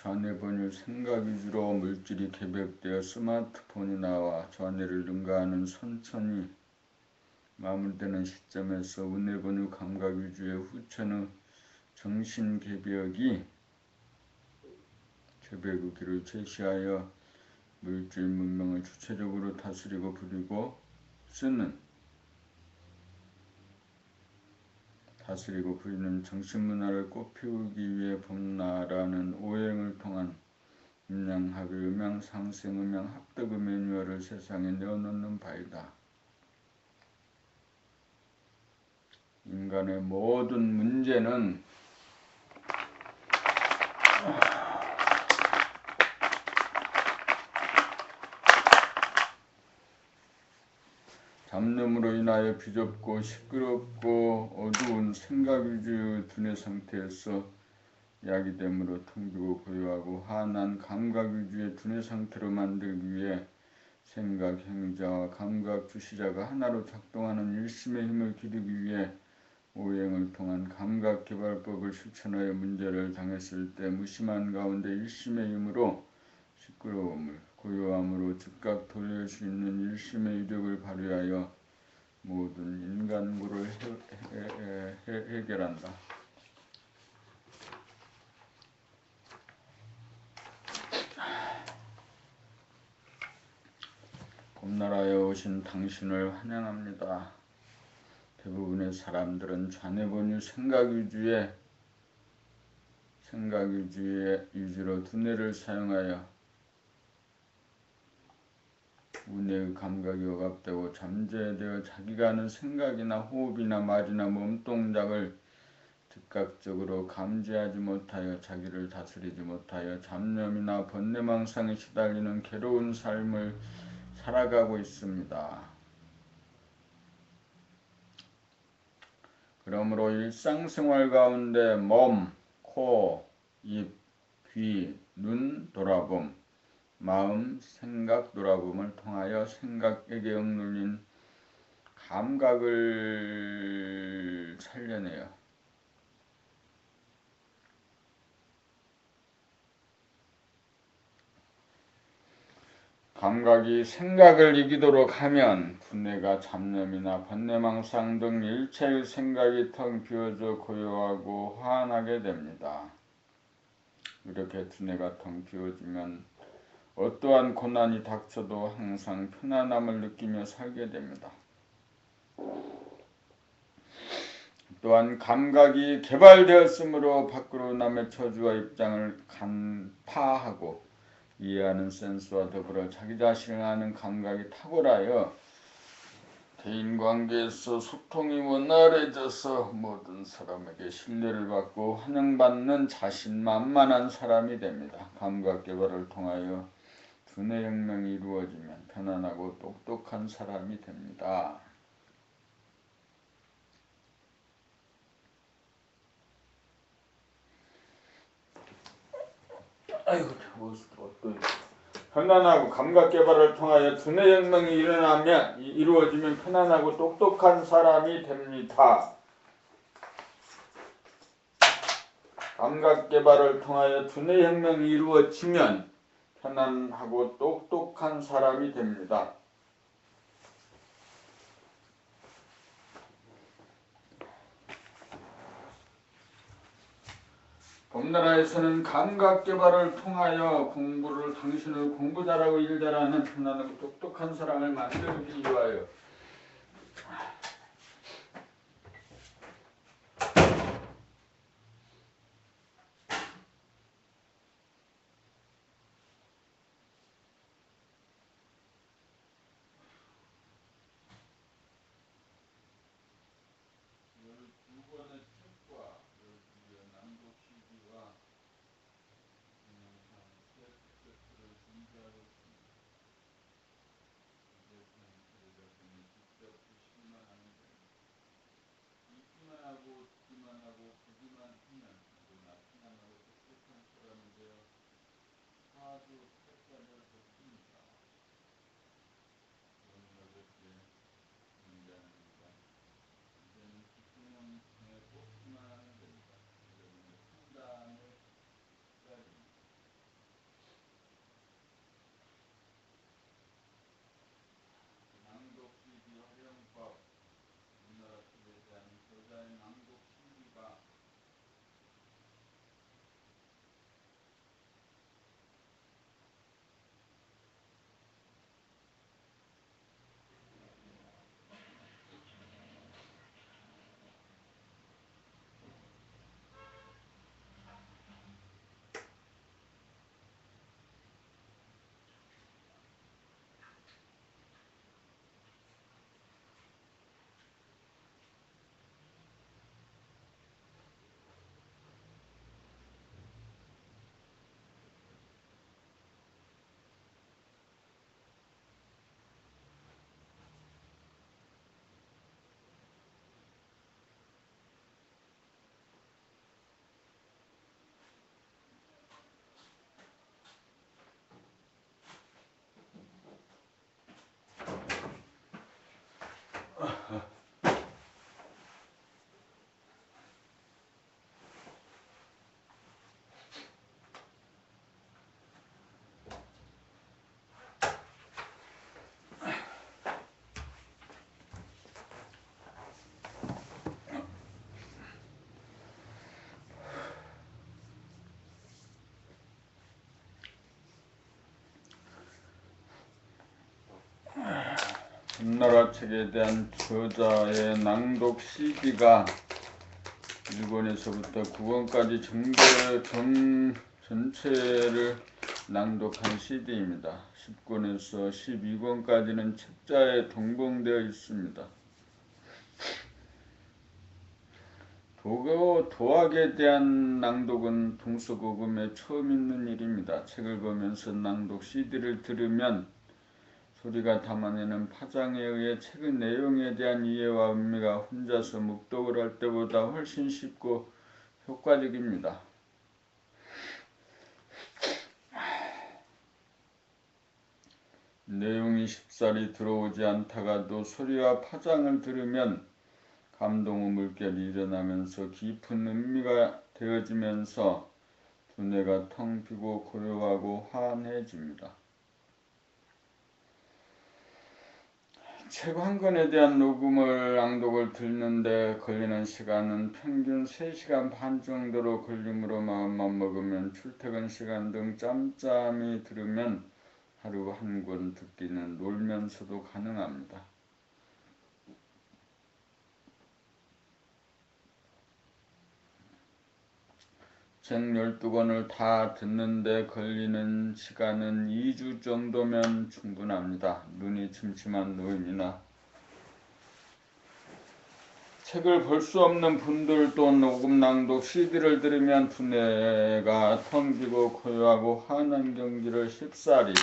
좌뇌 번유 생각 위주로 물질이 개벽되어 스마트폰이 나와 좌뇌를 능가하는 선천이 마무리되는 시점에서 우뇌 번유 감각 위주의 후천의 정신 개벽이 개벽의 길을 제시하여 물질 문명을 주체적으로 다스리고 부리고 쓰는 다스리고 부리는 정신문화를 꽃피우기 위해 봄나라는 오행을 통한 음양학의 음양상생 음양합덕의 매뉴얼을 세상에 내어놓는 바이다. 인간의 모든 문제는 잡념으로 인하여 비좁고 시끄럽고 어두운 생각 위주의 두뇌 상태에서 야기됨으로 텅비고 고요하고 환한 감각 위주의 두뇌 상태로 만들기 위해 생각 행위자와 감각 주시자가 하나로 작동하는 일심의 힘을 기르기 위해 오행을 통한 감각 개발법을 실천하여 문제를 당했을 때 무심한 가운데 일심의 힘으로 시끄러움을 고요함으로 즉각 돌릴 수 있는 일심의 위력을 발휘하여 모든 인간고를 해결한다. 봄나라에 오신 당신을 환영합니다. 대부분의 사람들은 좌뇌 번유 생각 위주로 두뇌를 사용하여 우뇌의 감각이 억압되고 잠재되어 자기가 하는 생각이나 호흡이나 말이나 몸동작을 즉각적으로 감지하지 못하여 자기를 다스리지 못하여 잡념이나 번뇌망상에 시달리는 괴로운 삶을 살아가고 있습니다. 그러므로 일상생활 가운데 몸, 코, 입, 귀, 눈 돌아봄, 마음, 생각 돌아봄을 통하여 생각에게 억눌린 감각을 살려내요. 감각이 생각을 이기도록 하면 두뇌가 잡념이나 번뇌망상 등 일체의 생각이 텅 비어져 고요하고 환하게 됩니다. 이렇게 두뇌가 텅 비어지면 어떠한 고난이 닥쳐도 항상 편안함을 느끼며 살게 됩니다. 또한 감각이 개발되었으므로 밖으로 남의 처지와 입장을 간파하고 이해하는 센스와 더불어 자기 자신을 아는 감각이 탁월하여 대인관계에서 소통이 원활해져서 모든 사람에게 신뢰를 받고 환영받는 자신만만한 사람이 됩니다. 감각 개발을 통하여 두뇌 혁명이 이루어지면 편안하고 똑똑한 사람이 됩니다. 아이고, 편안하고 감각 개발을 통하여 두뇌 혁명이 이루어지면 편안하고 똑똑한 사람이 됩니다. 감각 개발을 통하여 두뇌 혁명이 이루어지면 편안하고 똑똑한 사람이 됩니다. 봄나라에서는 감각 개발을 통하여 당신을 공부 잘하고 일 잘하는 편안하고 똑똑한 사람을 만들기 위하여 범나라 책에 대한 저자의 낭독 CD가 1권에서부터 9권까지 전체를 낭독한 CD입니다. 10권에서 12권까지는 책자에 동봉되어 있습니다. 도학에 대한 낭독은 동서고금에 처음 있는 일입니다. 책을 보면서 낭독 CD를 들으면 소리가 담아내는 파장에 의해 책의 내용에 대한 이해와 의미가 혼자서 묵독을 할 때보다 훨씬 쉽고 효과적입니다. 내용이 쉽사리 들어오지 않다가도 소리와 파장을 들으면 감동의 물결이 일어나면서 깊은 의미가 되어지면서 두뇌가 텅 비고 고요하고 환해집니다. 책 한 권에 대한 낭독을 듣는데 걸리는 시간은 평균 3시간 반 정도로 걸림으로 마음만 먹으면 출퇴근 시간 등 짬짬이 들으면 하루 한 권 듣기는 놀면서도 가능합니다. 책 12권을 다 듣는데 걸리는 시간은 2주 정도면 충분합니다. 눈이 침침한 노인이나 책을 볼 수 없는 분들도 녹음 낭독 CD를 들으면 두뇌가 텅 비고 고요하고 환한 경지를 쉽사리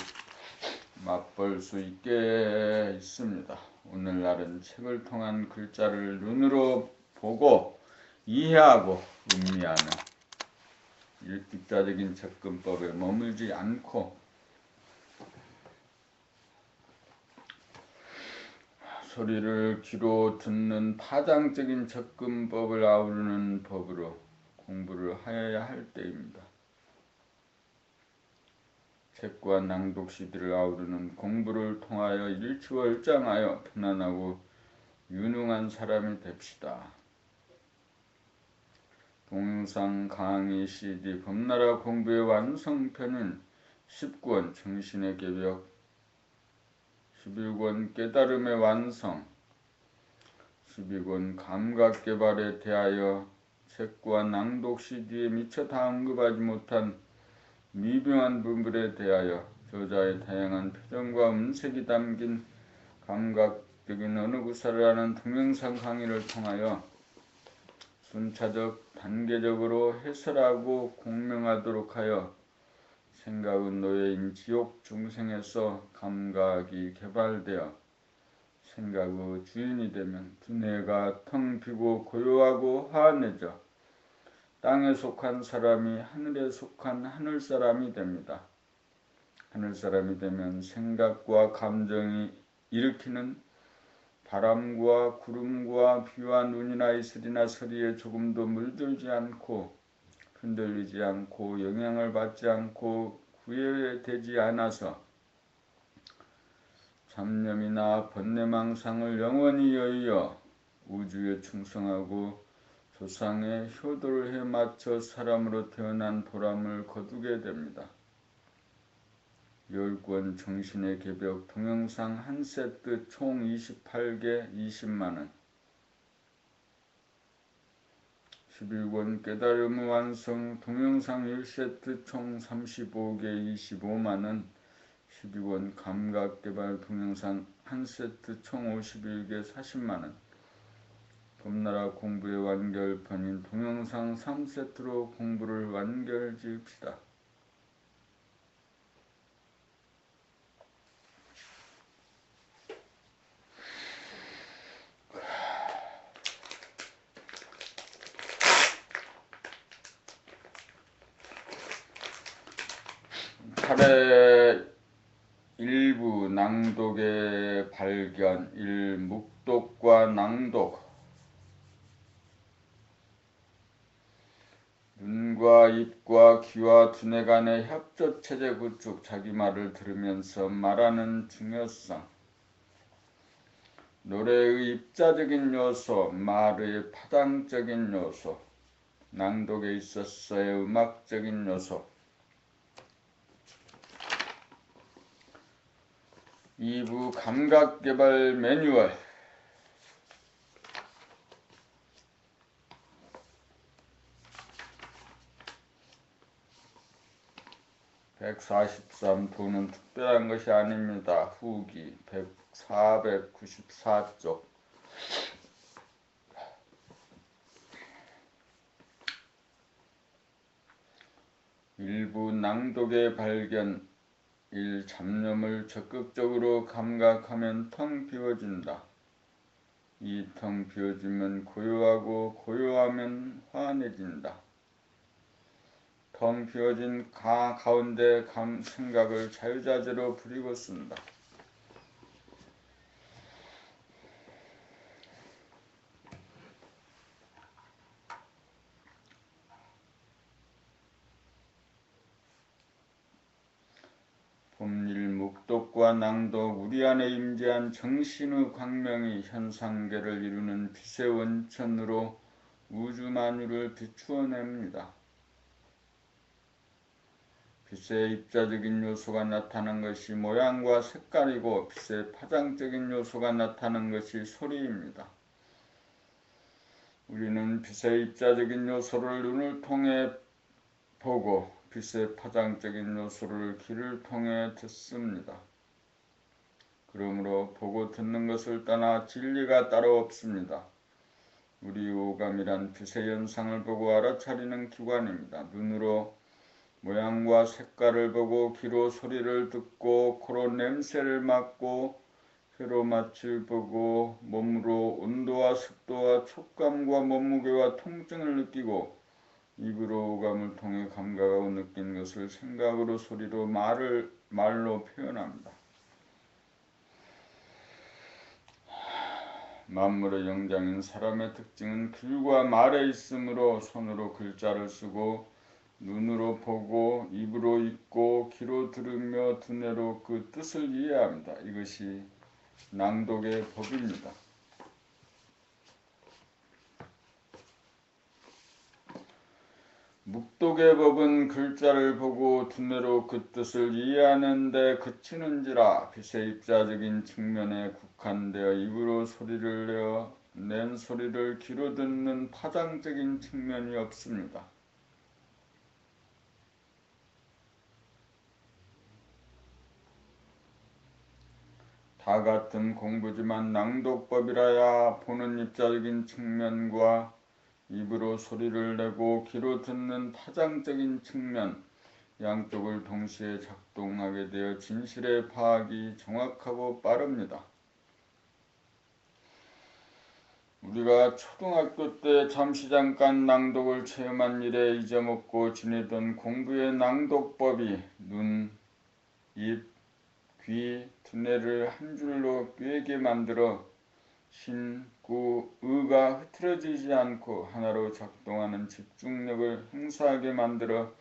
맛볼 수 있게 있습니다. 오늘날은 책을 통한 글자를 눈으로 보고 이해하고 음미하는 입자적인 접근법에 머물지 않고 소리를 귀로 듣는 파장적인 접근법을 아우르는 법으로 공부를 하여야 할 때입니다. 책과 낭독 CD를 아우르는 공부를 통하여 일취월장하여 편안하고 유능한 사람이 됩시다. 동영상 강의 CD 범나라 공부의 완성편인 10권 정신의 개벽, 11권 깨달음의 완성, 12권 감각개발에 대하여 책과 낭독 CD에 미처 다 언급하지 못한 미묘한 부분에 대하여 저자의 다양한 표정과 음색이 담긴 감각적인 어느 구사를 하는 동영상 강의를 통하여 순차적 단계적으로 해설하고 공명하도록 하여 생각의 노예인 지옥 중생에서 감각이 개발되어 생각의 주인이 되면 두뇌가 텅 비고 고요하고 환해져 땅에 속한 사람이 하늘에 속한 하늘사람이 됩니다. 하늘사람이 되면 생각과 감정이 일으키는 바람과 구름과 비와 눈이나 이슬이나 서리에 조금도 물들지 않고 흔들리지 않고 영향을 받지 않고 구애되지 않아서 잡념이나 번뇌망상을 영원히 여의어 우주에 충성하고 조상의 효도를 해맞춰 사람으로 태어난 보람을 거두게 됩니다. 10권 정신의 개벽 동영상 한 세트 총 28개 20만원 11권 깨달음의 완성 동영상 1세트 총 35개 25만원 12권 감각개발 동영상 한 세트 총 51개 40만원 범나라 공부의 완결판인 동영상 3세트로 공부를 완결지읍시다. 팔의 일부 낭독의 발견 1. 묵독과 낭독 눈과 입과 귀와 두뇌 간의 협조체제 구축 자기 말을 들으면서 말하는 중요성 노래의 입자적인 요소 말의 파장적인 요소 낭독에 있어서의 음악적인 요소 2부 감각개발 매뉴얼 143 도는 특별한 것이 아닙니다. 후기 494쪽 일부 낭독의 발견 1. 잡념을 적극적으로 감각하면 텅 비워진다. 2. 텅 비워지면 고요하고 고요하면 환해진다. 텅 비워진 가운데 생각을 자유자재로 부리고 쓴다. 봄일 묵독과 낭독 우리 안에 임재한 정신의 광명이 현상계를 이루는 빛의 원천으로 우주 만유를 비추어냅니다. 빛의 입자적인 요소가 나타난 것이 모양과 색깔이고 빛의 파장적인 요소가 나타난 것이 소리입니다. 우리는 빛의 입자적인 요소를 눈을 통해 보고 빛의 파장적인 요소를 귀를 통해 듣습니다. 그러므로 보고 듣는 것을 떠나 진리가 따로 없습니다. 우리 오감이란 빛의 현상을 보고 알아차리는 기관입니다. 눈으로 모양과 색깔을 보고 귀로 소리를 듣고 코로 냄새를 맡고 혀로 맛을 보고 몸으로 온도와 습도와 촉감과 몸무게와 통증을 느끼고 입으로 오감을 통해 감각하고 느낀 것을 생각으로 소리로 말로 표현합니다. 만물의 영장인 사람의 특징은 글과 말에 있으므로 손으로 글자를 쓰고 눈으로 보고 입으로 읽고 귀로 들으며 두뇌로 그 뜻을 이해합니다. 이것이 낭독의 법입니다. 묵독의 법은 글자를 보고 두뇌로 그 뜻을 이해하는 데 그치는지라 빛의 입자적인 측면에 국한되어 입으로 소리를 낸 소리를 귀로 듣는 파장적인 측면이 없습니다. 다 같은 공부지만 낭독법이라야 보는 입자적인 측면과 입으로 소리를 내고 귀로 듣는 파장적인 측면 양쪽을 동시에 작동하게 되어 진실의 파악이 정확하고 빠릅니다. 우리가 초등학교 때 잠시 잠깐 낭독을 체험한 일에 잊어먹고 지내던 공부의 낭독법이 눈, 입, 귀, 두뇌를 한 줄로 꿰게 만들어 신, 구, 의가 흐트러지지 않고 하나로 작동하는 집중력을 행사하게 만들어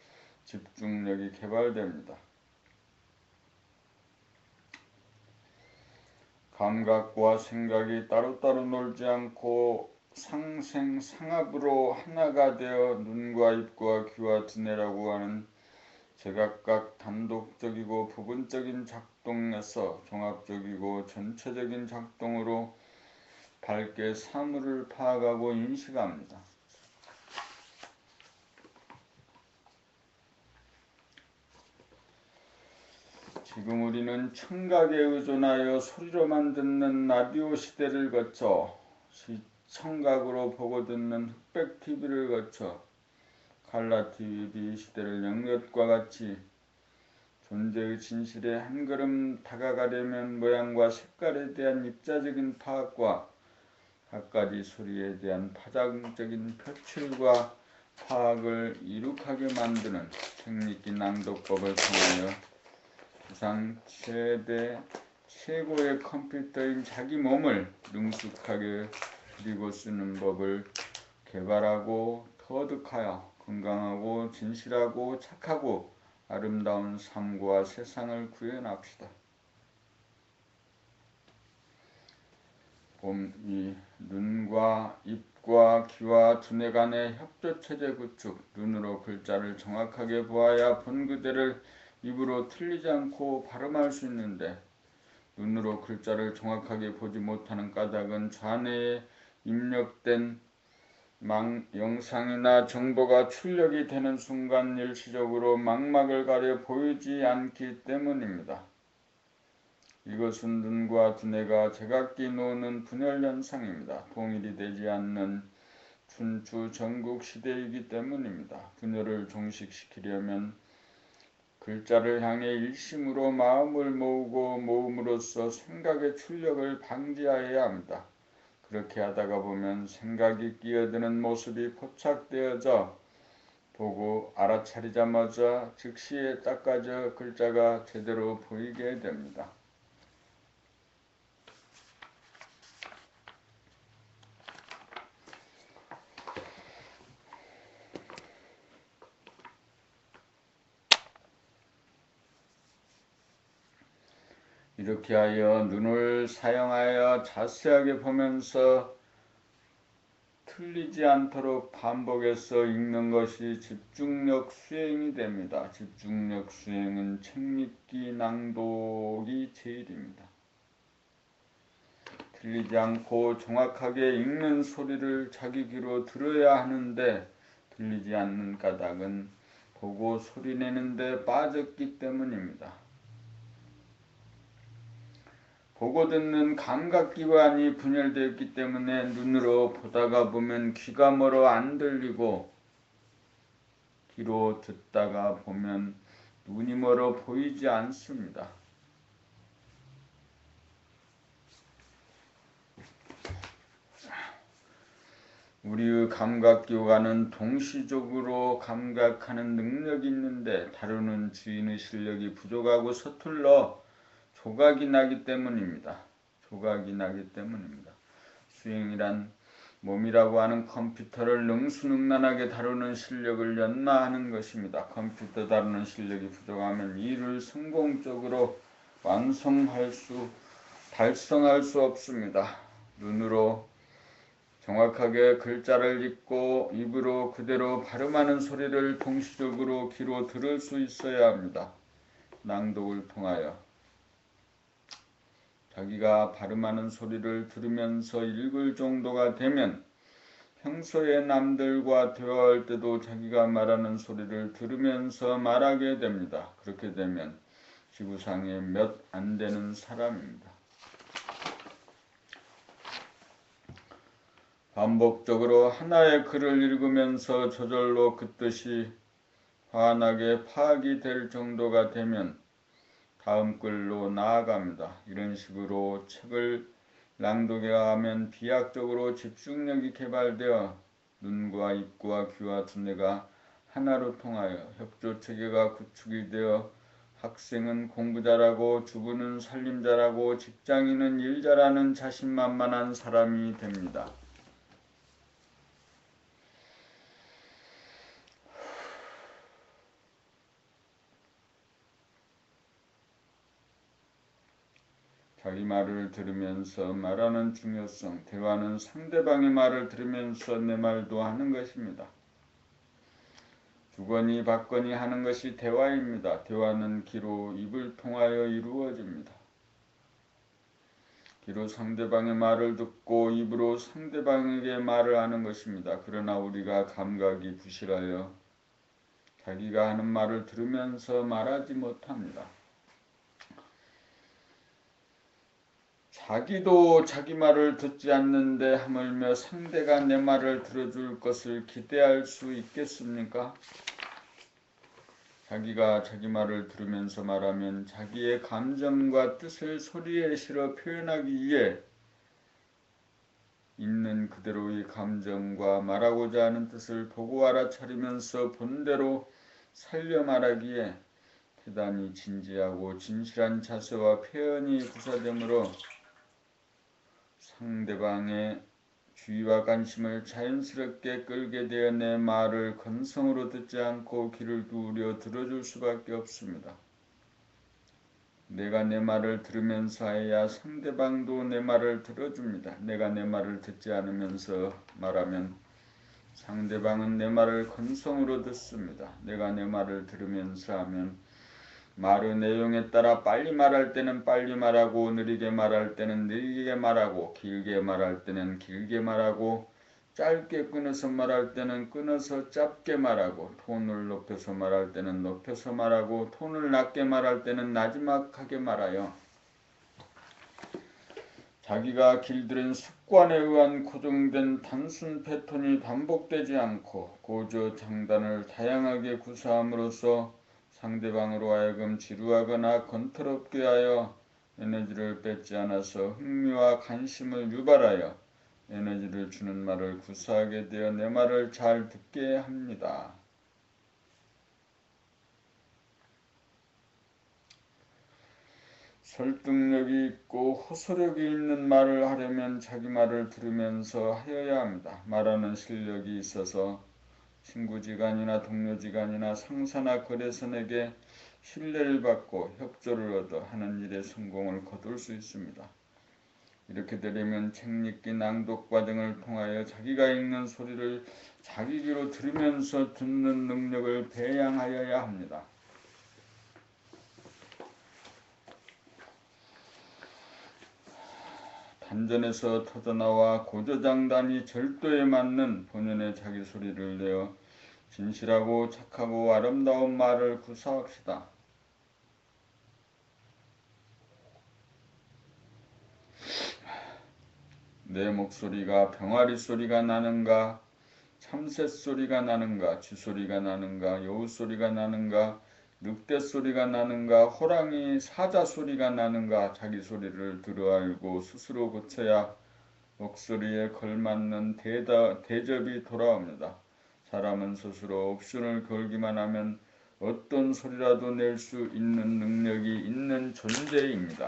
집중력이 개발됩니다. 감각과 생각이 따로따로 놀지 않고 상생상합으로 하나가 되어 눈과 입과 귀와 두뇌라고 하는 제각각 단독적이고 부분적인 작동에서 종합적이고 전체적인 작동으로 밝게 사물을 파악하고 인식합니다. 지금 우리는 청각에 의존하여 소리로만 듣는 라디오 시대를 거쳐 청각으로 보고 듣는 흑백 TV를 거쳐 칼라 TV 시대를 연 것과 같이 존재의 진실에 한 걸음 다가가려면 모양과 색깔에 대한 입자적인 파악과 갖가지 소리에 대한 파장적인 표출과 파악을 이룩하게 만드는 technique 낭독법을 통하여 세상 최고의 컴퓨터인 자기 몸을 능숙하게 그리고 쓰는 법을 개발하고 터득하여 건강하고 진실하고 착하고 아름다운 삶과 세상을 구현합시다. 이 눈과 입과 귀와 두뇌 간의 협조체제 구축, 눈으로 글자를 정확하게 보아야 본 그대를 입으로 틀리지 않고 발음할 수 있는데 눈으로 글자를 정확하게 보지 못하는 까닭은 좌뇌에 입력된 영상이나 정보가 출력이 되는 순간 일시적으로 망막을 가려 보이지 않기 때문입니다. 이것은 눈과 두뇌가 제각기 노는 분열 현상입니다. 동일이 되지 않는 춘추 전국 시대이기 때문입니다. 분열을 종식시키려면 글자를 향해 일심으로 마음을 모으고 모음으로써 생각의 출력을 방지하여야 합니다. 그렇게 하다가 보면 생각이 끼어드는 모습이 포착되어져 보고 알아차리자마자 즉시에 닦아져 글자가 제대로 보이게 됩니다. 이렇게 하여 눈을 사용하여 자세하게 보면서 틀리지 않도록 반복해서 읽는 것이 집중력 수행이 됩니다. 집중력 수행은 책 읽기, 낭독이 제일입니다. 틀리지 않고 정확하게 읽는 소리를 자기 귀로 들어야 하는데 들리지 않는 까닭은 보고 소리내는데 빠졌기 때문입니다. 보고 듣는 감각기관이 분열되었기 때문에 눈으로 보다가 보면 귀가 멀어 안 들리고 귀로 듣다가 보면 눈이 멀어 보이지 않습니다. 우리의 감각기관은 동시적으로 감각하는 능력이 있는데 다루는 주인의 실력이 부족하고 서툴러 조각이 나기 때문입니다. 수행이란 몸이라고 하는 컴퓨터를 능수능란하게 다루는 실력을 연마하는 것입니다. 컴퓨터 다루는 실력이 부족하면 일을 성공적으로 달성할 수 없습니다. 눈으로 정확하게 글자를 읽고 입으로 그대로 발음하는 소리를 동시적으로 귀로 들을 수 있어야 합니다. 낭독을 통하여 자기가 발음하는 소리를 들으면서 읽을 정도가 되면 평소에 남들과 대화할 때도 자기가 말하는 소리를 들으면서 말하게 됩니다. 그렇게 되면 지구상에 몇 안 되는 사람입니다. 반복적으로 하나의 글을 읽으면서 저절로 그 뜻이 환하게 파악이 될 정도가 되면 다음 글로 나아갑니다. 이런 식으로 책을 낭독해가면 비약적으로 집중력이 개발되어 눈과 입과 귀와 두뇌가 하나로 통하여 협조체계가 구축이 되어 학생은 공부 잘하고 주부는 살림 잘하고 직장인은 일 잘하는 자신만만한 사람이 됩니다. 자기 말을 들으면서 말하는 중요성, 대화는 상대방의 말을 들으면서 내 말도 하는 것입니다. 주거니 받거니 하는 것이 대화입니다. 대화는 귀로 입을 통하여 이루어집니다. 귀로 상대방의 말을 듣고 입으로 상대방에게 말을 하는 것입니다. 그러나 우리가 감각이 부실하여 자기가 하는 말을 들으면서 말하지 못합니다. 자기도 자기 말을 듣지 않는데 하물며 상대가 내 말을 들어줄 것을 기대할 수 있겠습니까? 자기가 자기 말을 들으면서 말하면 자기의 감정과 뜻을 소리에 실어 표현하기 위해 있는 그대로의 감정과 말하고자 하는 뜻을 보고 알아차리면서 본대로 살려 말하기에 대단히 진지하고 진실한 자세와 표현이 구사되므로 상대방의 주의와 관심을 자연스럽게 끌게 되어 내 말을 건성으로 듣지 않고 귀를 기울여 들어줄 수밖에 없습니다. 내가 내 말을 들으면서 해야 상대방도 내 말을 들어줍니다. 내가 내 말을 듣지 않으면서 말하면 상대방은 내 말을 건성으로 듣습니다. 내가 내 말을 들으면서 하면 말의 내용에 따라 빨리 말할 때는 빨리 말하고 느리게 말할 때는 느리게 말하고 길게 말할 때는 길게 말하고 짧게 끊어서 말할 때는 끊어서 짧게 말하고 톤을 높여서 말할 때는 높여서 말하고 톤을 낮게 말할 때는 나지막하게 말하여 자기가 길들인 습관에 의한 고정된 단순 패턴이 반복되지 않고 고저장단을 다양하게 구사함으로써 상대방으로 하여금 지루하거나 건태롭게 하여 에너지를 뺏지 않아서 흥미와 관심을 유발하여 에너지를 주는 말을 구사하게 되어 내 말을 잘 듣게 합니다. 설득력이 있고 호소력이 있는 말을 하려면 자기 말을 들으면서 하여야 합니다. 말하는 실력이 있어서 친구지간이나 동료지간이나 상사나 거래선에게 신뢰를 받고 협조를 얻어 하는 일에 성공을 거둘 수 있습니다. 이렇게 되려면 책 읽기, 낭독 과정을 통하여 자기가 읽는 소리를 자기 귀로 들으면서 듣는 능력을 배양하여야 합니다. 단전에서 터져나와 고저장단이 절도에 맞는 본연의 자기 소리를 내어 진실하고 착하고 아름다운 말을 구사합시다. 내 목소리가 병아리 소리가 나는가, 참새 소리가 나는가, 쥐소리가 나는가, 여우 소리가 나는가, 늑대 소리가 나는가, 호랑이 사자 소리가 나는가 자기 소리를 들어 알고 스스로 고쳐야 목소리에 걸맞는 대접이 돌아옵니다. 사람은 스스로 옵션을 걸기만 하면 어떤 소리라도 낼 수 있는 능력이 있는 존재입니다.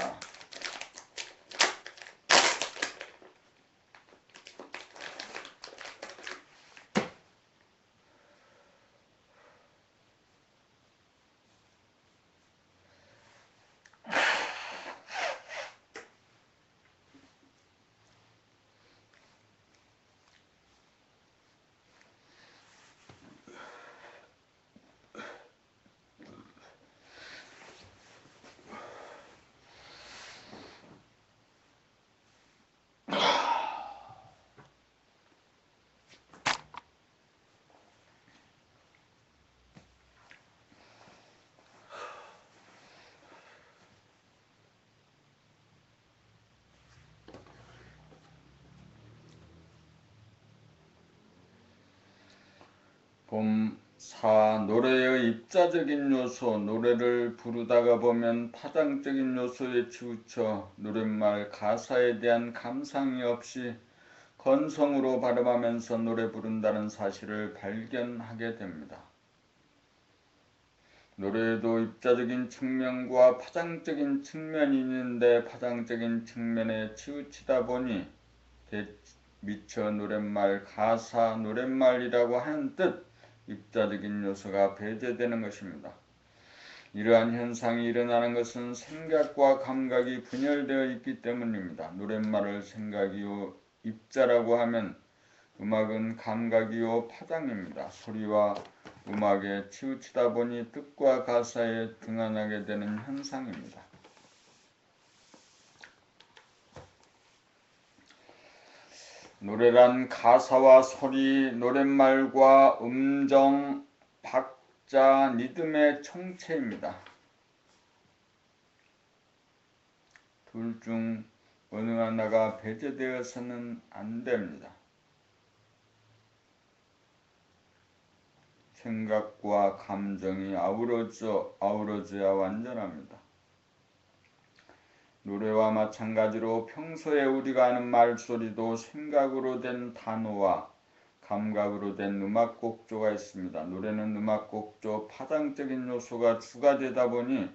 봄 4. 노래의 입자적인 요소. 노래를 부르다가 보면 파장적인 요소에 치우쳐 노랫말 가사에 대한 감상이 없이 건성으로 발음하면서 노래 부른다는 사실을 발견하게 됩니다. 노래에도 입자적인 측면과 파장적인 측면이 있는데 파장적인 측면에 치우치다 보니 미처 노랫말, 가사, 노랫말이라고 하는 뜻 입자적인 요소가 배제되는 것입니다. 이러한 현상이 일어나는 것은 생각과 감각이 분열되어 있기 때문입니다. 노랫말을 생각이요 입자라고 하면 음악은 감각이요 파장입니다. 소리와 음악에 치우치다 보니 뜻과 가사에 등한하게 되는 현상입니다. 노래란 가사와 소리, 노랫말과 음정, 박자, 리듬의 총체입니다. 둘 중 어느 하나가 배제되어서는 안 됩니다. 생각과 감정이 아우러져야 완전합니다. 노래와 마찬가지로 평소에 우리가 하는 말소리도 생각으로 된 단어와 감각으로 된 음악곡조가 있습니다. 노래는 음악곡조, 파장적인 요소가 주가 되다 보니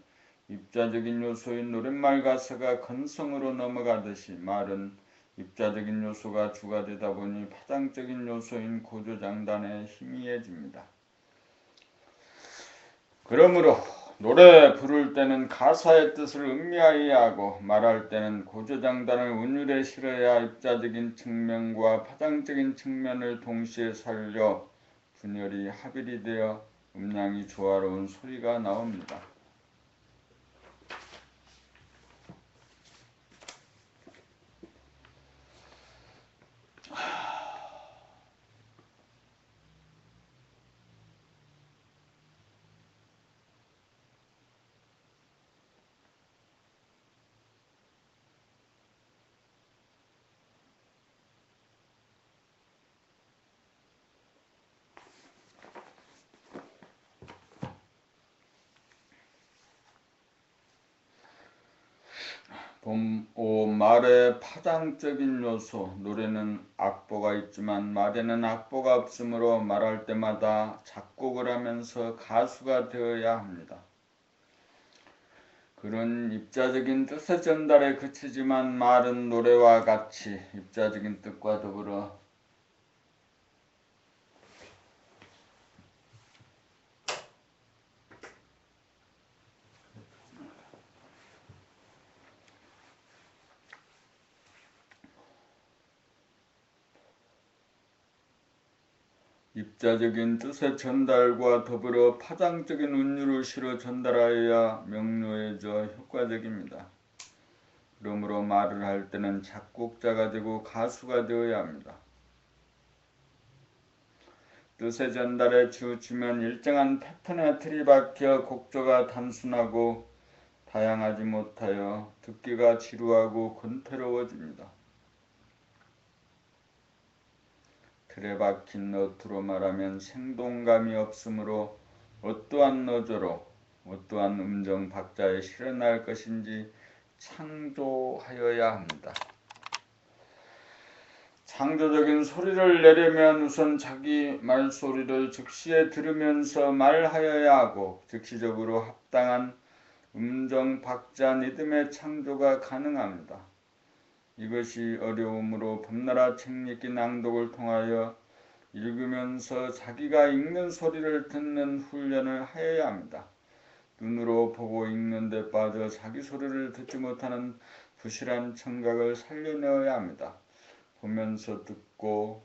입자적인 요소인 노랫말 가사가 건성으로 넘어가듯이 말은 입자적인 요소가 주가 되다 보니 파장적인 요소인 고조장단에 희미해집니다. 그러므로 노래 부를 때는 가사의 뜻을 음미하여야 하고 말할 때는 고조장단을 운율에 실어야 입자적인 측면과 파장적인 측면을 동시에 살려 분열이 합일이 되어 음량이 조화로운 소리가 나옵니다. 말의 파장적인 요소. 노래는 악보가 있지만 말에는 악보가 없으므로 말할 때마다 작곡을 하면서 가수가 되어야 합니다. 글은 입자적인 뜻의 전달에 그치지만 말은 노래와 같이 입자적인 뜻과 더불어 입자적인 뜻의 전달과 더불어 파장적인 운율을 실어 전달하여야 명료해져 효과적입니다. 그러므로 말을 할 때는 작곡자가 되고 가수가 되어야 합니다. 뜻의 전달에 치우치면 일정한 패턴에 틀이 박혀 곡조가 단순하고 다양하지 못하여 듣기가 지루하고 권태로워집니다. 틀에 박힌 너트로 말하면 생동감이 없으므로 어떠한 너저로 어떠한 음정 박자에 실어날 것인지 창조하여야 합니다. 창조적인 소리를 내려면 우선 자기 말소리를 즉시에 들으면서 말하여야 하고 즉시적으로 합당한 음정 박자 리듬의 창조가 가능합니다. 이것이 어려우므로 범나라 책읽기 낭독을 통하여 읽으면서 자기가 읽는 소리를 듣는 훈련을 하여야 합니다. 눈으로 보고 읽는 데 빠져 자기 소리를 듣지 못하는 부실한 청각을 살려내어야 합니다. 보면서 듣고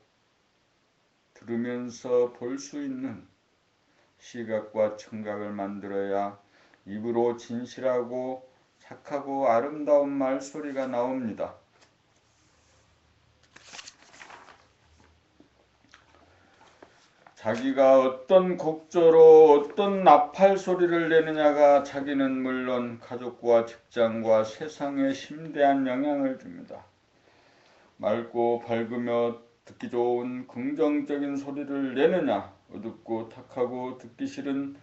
들으면서 볼 수 있는 시각과 청각을 만들어야 입으로 진실하고 착하고 아름다운 말소리가 나옵니다. 자기가 어떤 곡조로 어떤 나팔 소리를 내느냐가 자기는 물론 가족과 직장과 세상에 심대한 영향을 줍니다. 맑고 밝으며 듣기 좋은 긍정적인 소리를 내느냐, 어둡고 탁하고 듣기 싫은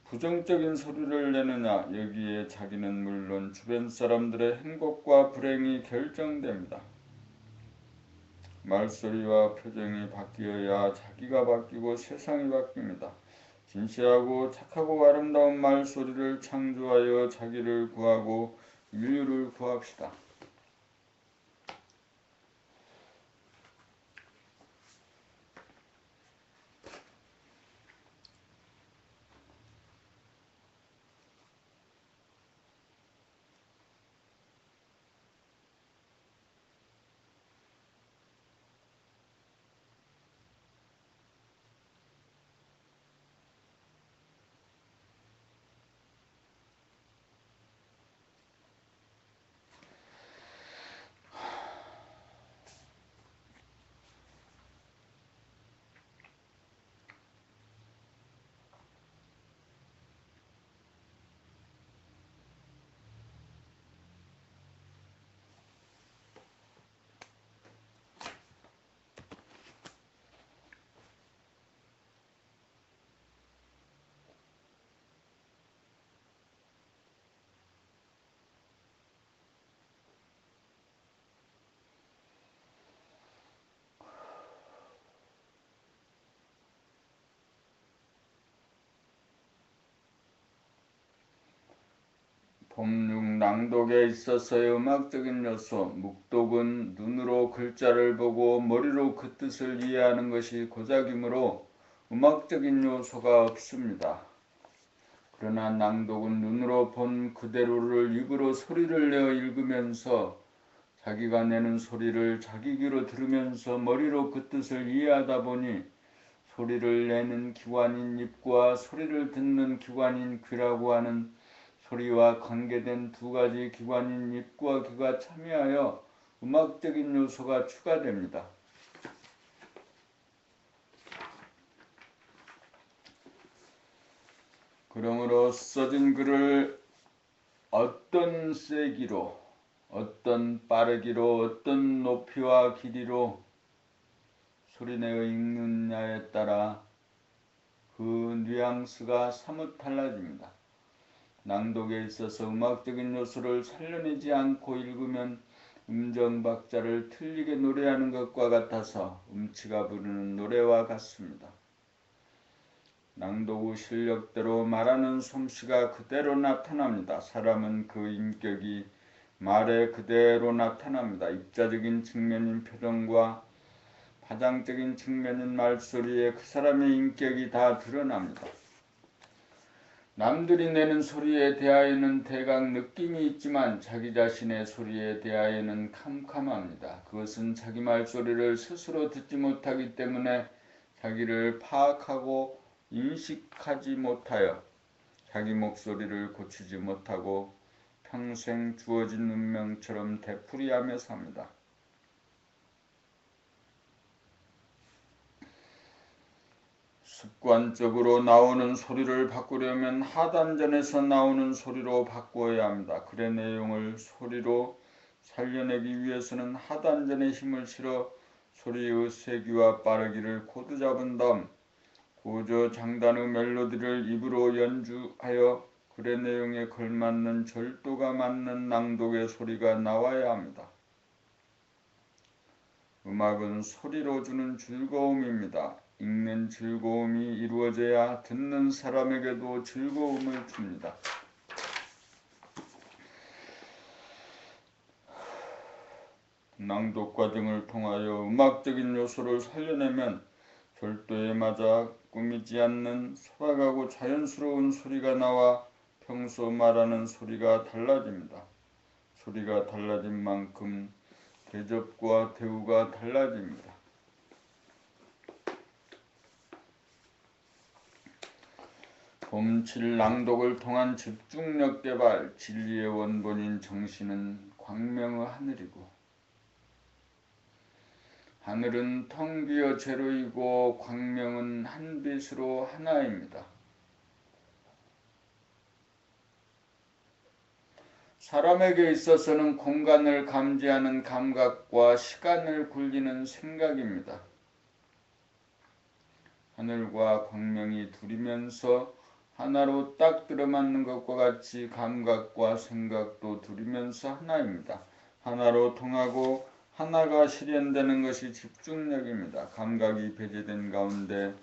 부정적인 소리를 내느냐, 여기에 자기는 물론 주변 사람들의 행복과 불행이 결정됩니다. 말소리와 표정이 바뀌어야 자기가 바뀌고 세상이 바뀝니다. 진실하고 착하고 아름다운 말소리를 창조하여 자기를 구하고 인류를 구합시다. 봄육 낭독에 있어서의 음악적인 요소, 묵독은 눈으로 글자를 보고 머리로 그 뜻을 이해하는 것이 고작이므로 음악적인 요소가 없습니다. 그러나 낭독은 눈으로 본 그대로를 입으로 소리를 내어 읽으면서 자기가 내는 소리를 자기 귀로 들으면서 머리로 그 뜻을 이해하다 보니 소리를 내는 기관인 입과 소리를 듣는 기관인 귀라고 하는 소리와 관계된 두 가지 기관인 입과 귀가 참여하여 음악적인 요소가 추가됩니다. 그러므로 써진 글을 어떤 세기로, 어떤 빠르기로, 어떤 높이와 길이로 소리내어 읽느냐에 따라 그 뉘앙스가 사뭇 달라집니다. 낭독에 있어서 음악적인 요소를 살려내지 않고 읽으면 음정 박자를 틀리게 노래하는 것과 같아서 음치가 부르는 노래와 같습니다. 낭독 후 실력대로 말하는 솜씨가 그대로 나타납니다. 사람은 그 인격이 말에 그대로 나타납니다. 입자적인 측면인 표정과 파장적인 측면인 말소리에 그 사람의 인격이 다 드러납니다. 남들이 내는 소리에 대하여는 대강 느낌이 있지만 자기 자신의 소리에 대하여는 캄캄합니다. 그것은 자기 말소리를 스스로 듣지 못하기 때문에 자기를 파악하고 인식하지 못하여 자기 목소리를 고치지 못하고 평생 주어진 운명처럼 되풀이하며 삽니다. 습관적으로 나오는 소리를 바꾸려면 하단전에서 나오는 소리로 바꾸어야 합니다. 글의 내용을 소리로 살려내기 위해서는 하단전에 힘을 실어 소리의 세기와 빠르기를 코드 잡은 다음 고저 장단의 멜로디를 입으로 연주하여 글의 내용에 걸맞는 절도가 맞는 낭독의 소리가 나와야 합니다. 음악은 소리로 주는 즐거움입니다. 읽는 즐거움이 이루어져야 듣는 사람에게도 즐거움을 줍니다. 낭독 과정을 통하여 음악적인 요소를 살려내면 절도에 맞아 꾸미지 않는 소박하고 자연스러운 소리가 나와 평소 말하는 소리가 달라집니다. 소리가 달라진 만큼 대접과 대우가 달라집니다. 봄칠 낭독을 통한 집중력 개발, 진리의 원본인 정신은 광명의 하늘이고 하늘은 텅 비어 제로이고 광명은 한빛으로 하나입니다. 사람에게 있어서는 공간을 감지하는 감각과 시간을 굴리는 생각입니다. 하늘과 광명이 둘이면서 하나로 딱 들어맞는 것과 같이 감각과 생각도 둘이면서 하나입니다. 하나로 통하고 하나가 실현되는 것이 집중력입니다. 감각이 배제된 가운데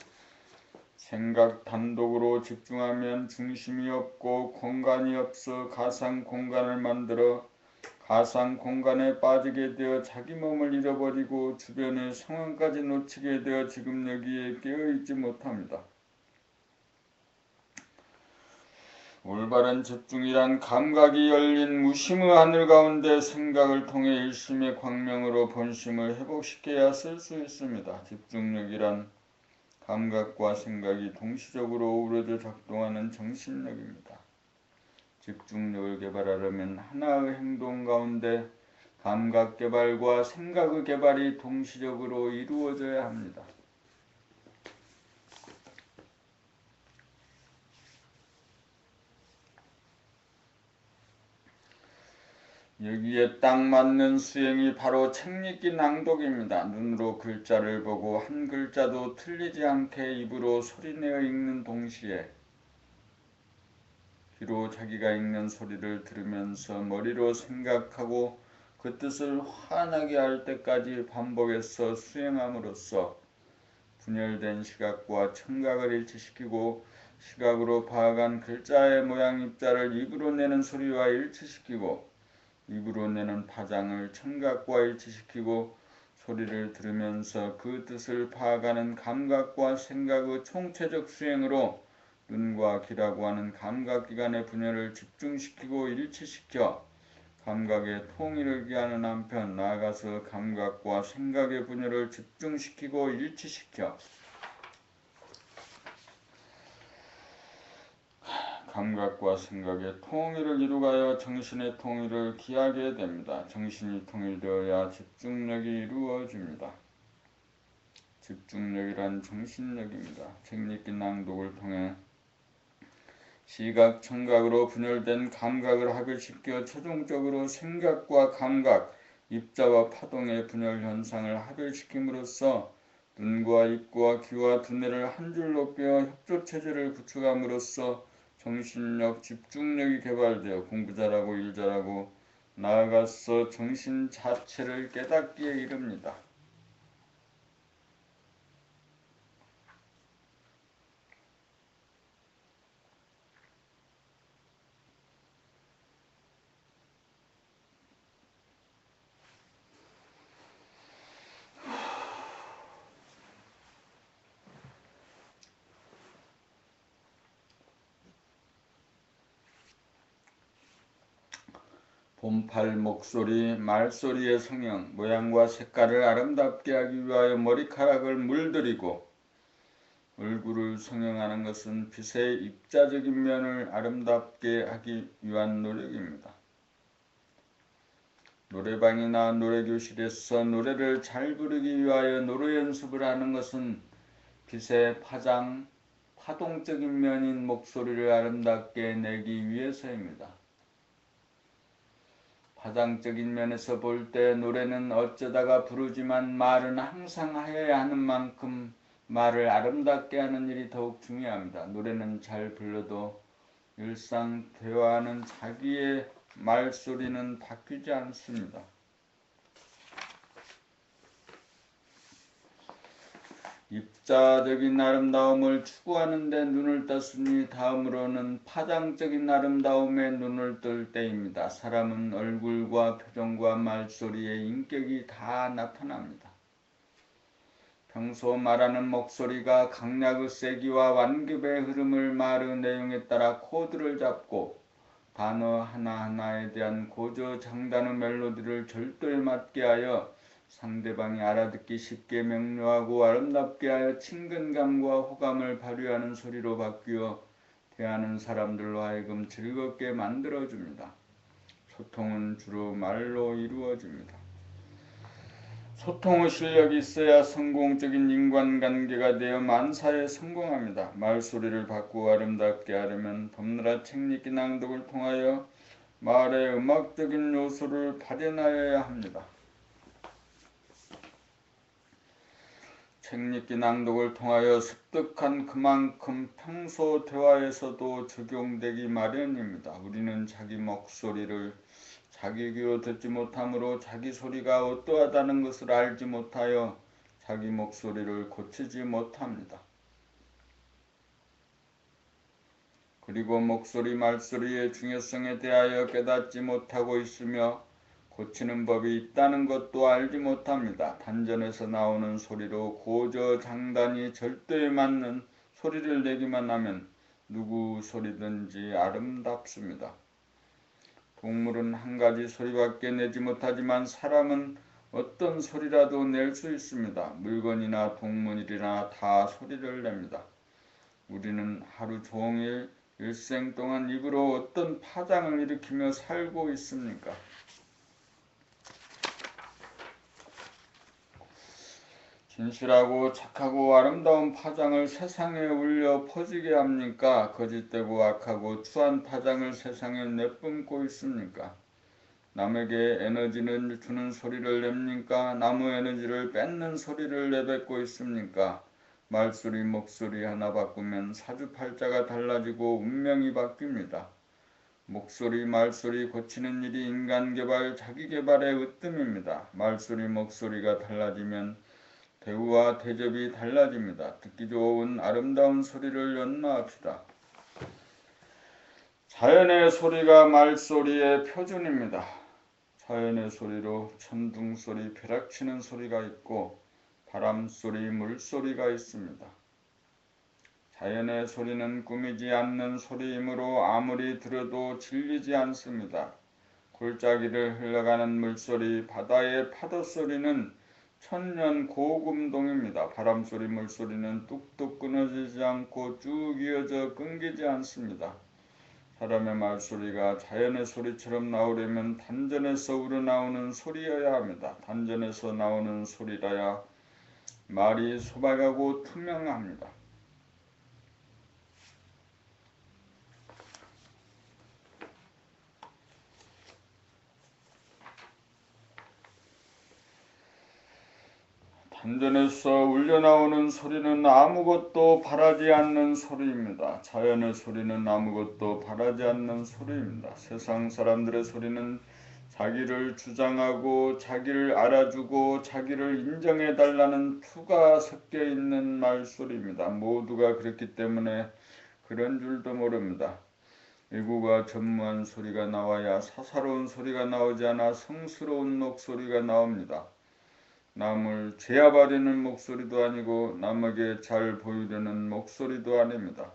생각 단독으로 집중하면 중심이 없고 공간이 없어 가상 공간을 만들어 가상 공간에 빠지게 되어 자기 몸을 잃어버리고 주변의 상황까지 놓치게 되어 지금 여기에 깨어있지 못합니다. 올바른 집중이란 감각이 열린 무심의 하늘 가운데 생각을 통해 일심의 광명으로 본심을 회복시켜야 쓸 수 있습니다. 집중력이란 감각과 생각이 동시적으로 어우러져 작동하는 정신력입니다. 집중력을 개발하려면 하나의 행동 가운데 감각 개발과 생각의 개발이 동시적으로 이루어져야 합니다. 여기에 딱 맞는 수행이 바로 책읽기 낭독입니다. 눈으로 글자를 보고 한 글자도 틀리지 않게 입으로 소리내어 읽는 동시에 귀로 자기가 읽는 소리를 들으면서 머리로 생각하고 그 뜻을 환하게 할 때까지 반복해서 수행함으로써 분열된 시각과 청각을 일치시키고 시각으로 파악한 글자의 모양 입자를 입으로 내는 소리와 일치시키고 입으로 내는 파장을 청각과 일치시키고 소리를 들으면서 그 뜻을 파악하는 감각과 생각의 총체적 수행으로 눈과 귀라고 하는 감각기관의 분열을 집중시키고 일치시켜 감각의 통일을 기하는 한편 나아가서 감각과 생각의 분열을 집중시키고 일치시켜 감각과 생각의 통일을 이루가여 정신의 통일을 기하게 됩니다. 정신이 통일되어야 집중력이 이루어집니다. 집중력이란 정신력입니다. 책읽기 낭독을 통해 시각, 청각으로 분열된 감각을 합일시켜 최종적으로 생각과 감각, 입자와 파동의 분열 현상을 합일시킴으로써 눈과 입과 귀와 두뇌를 한 줄로 꿰어 협조체제를 구축함으로써 정신력, 집중력이 개발되어 공부 잘하고 일 잘하고 나아가서 정신 자체를 깨닫기에 이릅니다. 봄팔 목소리, 말소리의 성형, 모양과 색깔을 아름답게 하기 위하여 머리카락을 물들이고 얼굴을 성형하는 것은 빛의 입자적인 면을 아름답게 하기 위한 노력입니다. 노래방이나 노래교실에서 노래를 잘 부르기 위하여 노래 연습을 하는 것은 빛의 파동적인 면인 목소리를 아름답게 내기 위해서입니다. 파장적인 면에서 볼 때 노래는 어쩌다가 부르지만 말은 항상 하여야 하는 만큼 말을 아름답게 하는 일이 더욱 중요합니다. 노래는 잘 불러도 일상 대화하는 자기의 말소리는 바뀌지 않습니다. 입자적인 아름다움을 추구하는 데 눈을 떴으니 다음으로는 파장적인 아름다움에 눈을 뜰 때입니다. 사람은 얼굴과 표정과 말소리에 인격이 다 나타납니다. 평소 말하는 목소리가 강약의 세기와 완급의 흐름을 말의 내용에 따라 코드를 잡고 단어 하나하나에 대한 고저장단의 멜로디를 절도에 맞게 하여 상대방이 알아듣기 쉽게 명료하고 아름답게 하여 친근감과 호감을 발휘하는 소리로 바뀌어 대하는 사람들로 하여금 즐겁게 만들어줍니다. 소통은 주로 말로 이루어집니다. 소통의 실력이 있어야 성공적인 인간관계가 되어 만사에 성공합니다. 말소리를 바꾸어 아름답게 하려면 덤나라 책읽기 낭독을 통하여 말의 음악적인 요소를 발현하여야 합니다. 책읽기 낭독을 통하여 습득한 그만큼 평소 대화에서도 적용되기 마련입니다. 우리는 자기 목소리를 자기 귀로 듣지 못하므로 자기 소리가 어떠하다는 것을 알지 못하여 자기 목소리를 고치지 못합니다. 그리고 목소리, 말소리의 중요성에 대하여 깨닫지 못하고 있으며 고치는 법이 있다는 것도 알지 못합니다. 단전에서 나오는 소리로 고저장단이 절도에 맞는 소리를 내기만 하면 누구 소리든지 아름답습니다. 동물은 한 가지 소리밖에 내지 못하지만 사람은 어떤 소리라도 낼 수 있습니다. 물건이나 동물이나 다 소리를 냅니다. 우리는 하루 종일 일생 동안 입으로 어떤 파장을 일으키며 살고 있습니까? 진실하고 착하고 아름다운 파장을 세상에 울려 퍼지게 합니까? 거짓되고 악하고 추한 파장을 세상에 내뿜고 있습니까? 남에게 에너지를 주는 소리를 냅니까? 남의 에너지를 뺏는 소리를 내뱉고 있습니까? 말소리, 목소리 하나 바꾸면 사주팔자가 달라지고 운명이 바뀝니다. 목소리, 말소리 고치는 일이 인간개발, 자기개발의 으뜸입니다. 말소리, 목소리가 달라지면 대우와 대접이 달라집니다. 듣기 좋은 아름다운 소리를 연마합시다. 자연의 소리가 말소리의 표준입니다. 자연의 소리로 천둥소리, 벼락치는 소리가 있고 바람소리, 물소리가 있습니다. 자연의 소리는 꾸미지 않는 소리이므로 아무리 들어도 질리지 않습니다. 골짜기를 흘러가는 물소리, 바다의 파도소리는 천년 고금동입니다. 바람소리, 물소리는 뚝뚝 끊어지지 않고 쭉 이어져 끊기지 않습니다. 사람의 말소리가 자연의 소리처럼 나오려면 단전에서 우러나오는 소리여야 합니다. 단전에서 나오는 소리라야 말이 소박하고 투명합니다. 단전에서 울려나오는 소리는 아무것도 바라지 않는 소리입니다. 자연의 소리는 아무것도 바라지 않는 소리입니다. 세상 사람들의 소리는 자기를 주장하고 자기를 알아주고 자기를 인정해달라는 투가 섞여 있는 말소리입니다. 모두가 그렇기 때문에 그런 줄도 모릅니다. 의구가 전무한 소리가 나와야 사사로운 소리가 나오지 않아 성스러운 목소리가 나옵니다. 남을 죄아바리는 목소리도 아니고 남에게 잘 보이려는 목소리도 아닙니다.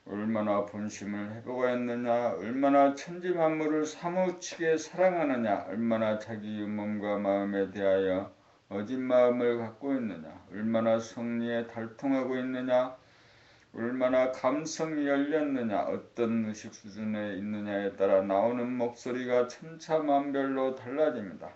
얼마나 본심을 해보았느냐, 얼마나 천지만물을 사무치게 사랑하느냐, 얼마나 자기의 몸과 마음에 대하여 어진 마음을 갖고 있느냐, 얼마나 성리에 달통하고 있느냐, 얼마나 감성이 열렸느냐, 어떤 의식 수준에 있느냐에 따라 나오는 목소리가 천차만별로 달라집니다.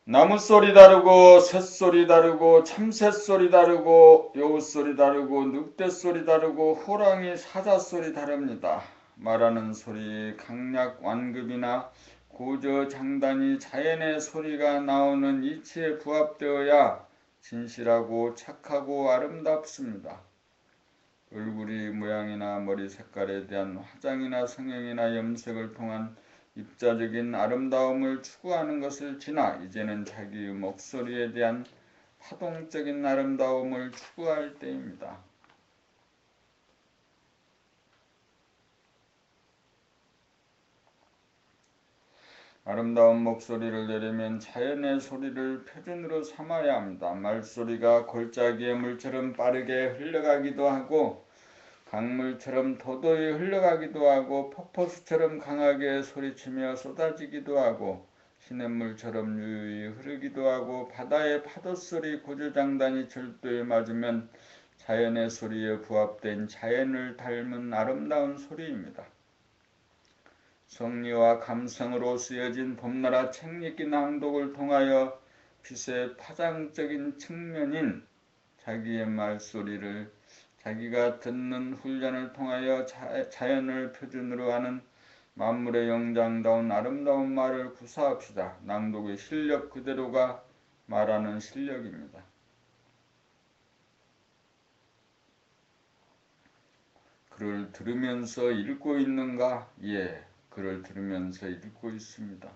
나무소리 다르고 새소리 다르고 참새소리 다르고 여우소리 다르고 늑대소리 다르고 호랑이 사자소리 다릅니다. 말하는 소리 강약 완급이나 고저장단이 자연의 소리가 나오는 이치에 부합되어야 진실하고 착하고 아름답습니다. 얼굴이 모양이나 머리 색깔에 대한 화장이나 성형이나 염색을 통한 입자적인 아름다움을 추구하는 것을 지나 이제는 자기의 목소리에 대한 파동적인 아름다움을 추구할 때입니다. 아름다운 목소리를 내려면 자연의 소리를 표준으로 삼아야 합니다. 말소리가 골짜기의 물처럼 빠르게 흘러가기도 하고 강물처럼 도도히 흘러가기도 하고 폭포수처럼 강하게 소리치며 쏟아지기도 하고 시냇물처럼 유유히 흐르기도 하고 바다의 파도소리 고조장단이 절도에 맞으면 자연의 소리에 부합된 자연을 닮은 아름다운 소리입니다. 성리와 감성으로 쓰여진 봄나라 책읽기 낭독을 통하여 빛의 파장적인 측면인 자기의 말소리를 자기가 듣는 훈련을 통하여 자연을 표준으로 하는 만물의 영장다운 아름다운 말을 구사합시다. 낭독의 실력 그대로가 말하는 실력입니다. 글을 들으면서 읽고 있는가? 예, 글을 들으면서 읽고 있습니다.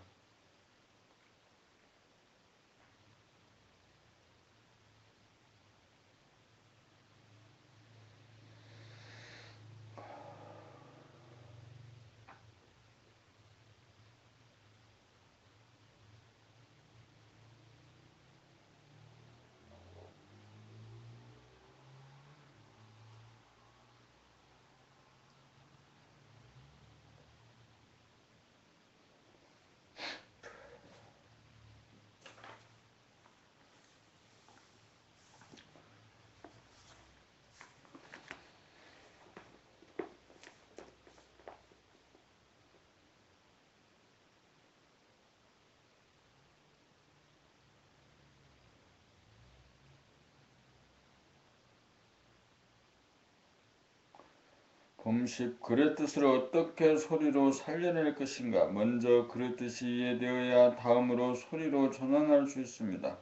봄십 글의 뜻을 어떻게 소리로 살려낼 것인가? 먼저 글의 뜻이 이해되어야 다음으로 소리로 전환할 수 있습니다.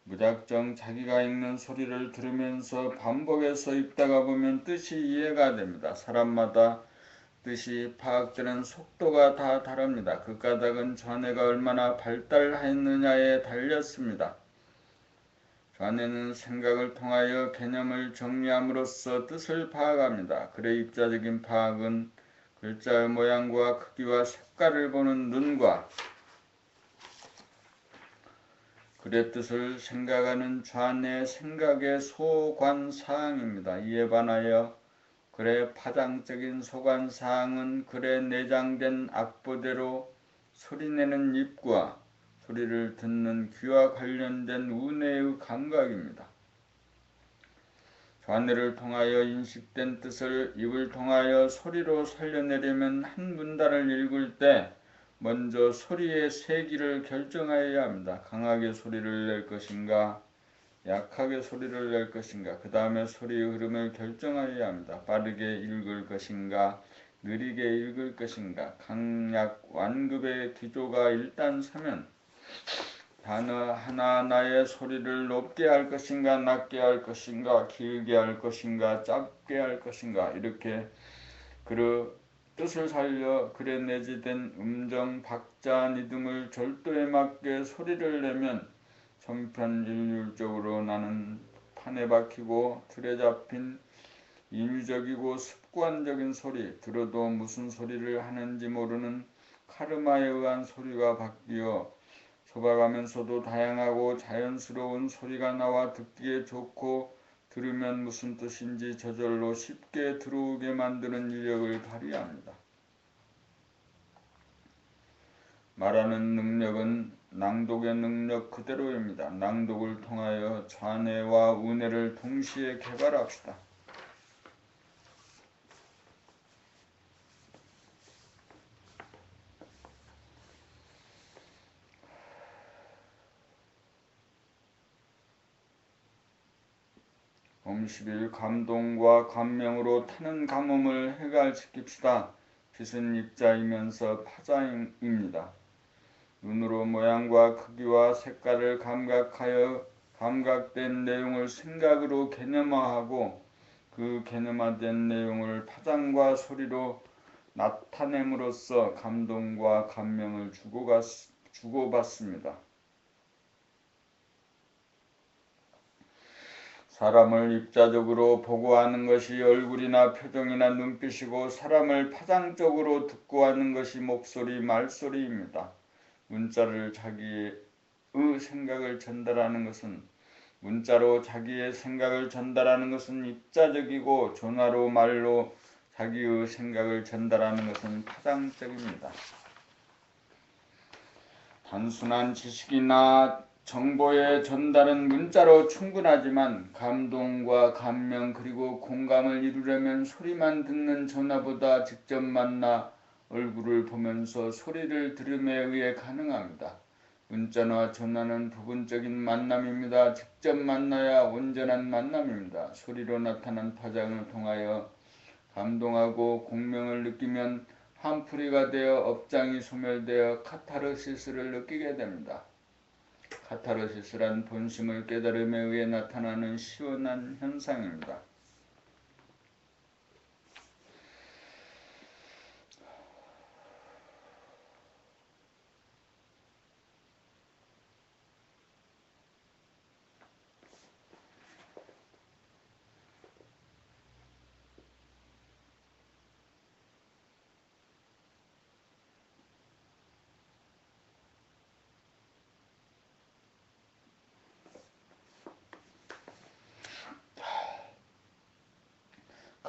무작정 자기가 읽는 소리를 들으면서 반복해서 읽다가 보면 뜻이 이해가 됩니다. 사람마다 뜻이 파악되는 속도가 다 다릅니다. 그 까닭은 좌뇌가 얼마나 발달했느냐에 달렸습니다. 좌뇌는 생각을 통하여 개념을 정리함으로써 뜻을 파악합니다. 글의 입자적인 파악은 글자의 모양과 크기와 색깔을 보는 눈과 글의 뜻을 생각하는 좌뇌 생각의 소관사항입니다. 이에 반하여 글의 파장적인 소관사항은 글에 내장된 악보대로 소리내는 입과 소리를 듣는 귀와 관련된 우뇌의 감각입니다. 좌뇌를 통하여 인식된 뜻을 입을 통하여 소리로 살려내려면 한 문단을 읽을 때 먼저 소리의 세기를 결정하여야 합니다. 강하게 소리를 낼 것인가, 약하게 소리를 낼 것인가, 그 다음에 소리의 흐름을 결정하여야 합니다. 빠르게 읽을 것인가, 느리게 읽을 것인가? 강약 완급의 기조가 일단 서면 단어 하나하나의 소리를 높게 할 것인가, 낮게 할 것인가, 길게 할 것인가, 짧게 할 것인가, 이렇게 그 뜻을 살려 글에 내재된 음정, 박자, 리듬을 절도에 맞게 소리를 내면 정편일률적으로 나는 판에 박히고 틀에 잡힌 인위적이고 습관적인 소리, 들어도 무슨 소리를 하는지 모르는 카르마에 의한 소리가 바뀌어 소박하면서도 다양하고 자연스러운 소리가 나와 듣기에 좋고 들으면 무슨 뜻인지 저절로 쉽게 들어오게 만드는 위력을 발휘합니다. 말하는 능력은 낭독의 능력 그대로입니다. 낭독을 통하여 좌뇌와 우뇌를 동시에 개발합시다. 옴11 감동과 감명으로 타는 감음을 해갈시킵시다. 빛은 입자이면서 파자입니다. 눈으로 모양과 크기와 색깔을 감각하여 감각된 내용을 생각으로 개념화하고 그 개념화된 내용을 파장과 소리로 나타냄으로써 감동과 감명을 주고받습니다. 사람을 입자적으로 보고 하는 것이 얼굴이나 표정이나 눈빛이고 사람을 파장적으로 듣고 하는 것이 목소리, 말소리입니다. 문자를 자기의 생각을 전달하는 것은 문자로 자기의 생각을 전달하는 것은 입자적이고 전화로 말로 자기의 생각을 전달하는 것은 파장적입니다. 단순한 지식이나 정보의 전달은 문자로 충분하지만 감동과 감명 그리고 공감을 이루려면 소리만 듣는 전화보다 직접 만나 얼굴을 보면서 소리를 들음에 의해 가능합니다. 문자나 전화는 부분적인 만남입니다. 직접 만나야 온전한 만남입니다. 소리로 나타난 파장을 통하여 감동하고 공명을 느끼면 한풀이가 되어 업장이 소멸되어 카타르시스를 느끼게 됩니다. 카타르시스란 본심을 깨달음에 의해 나타나는 시원한 현상입니다.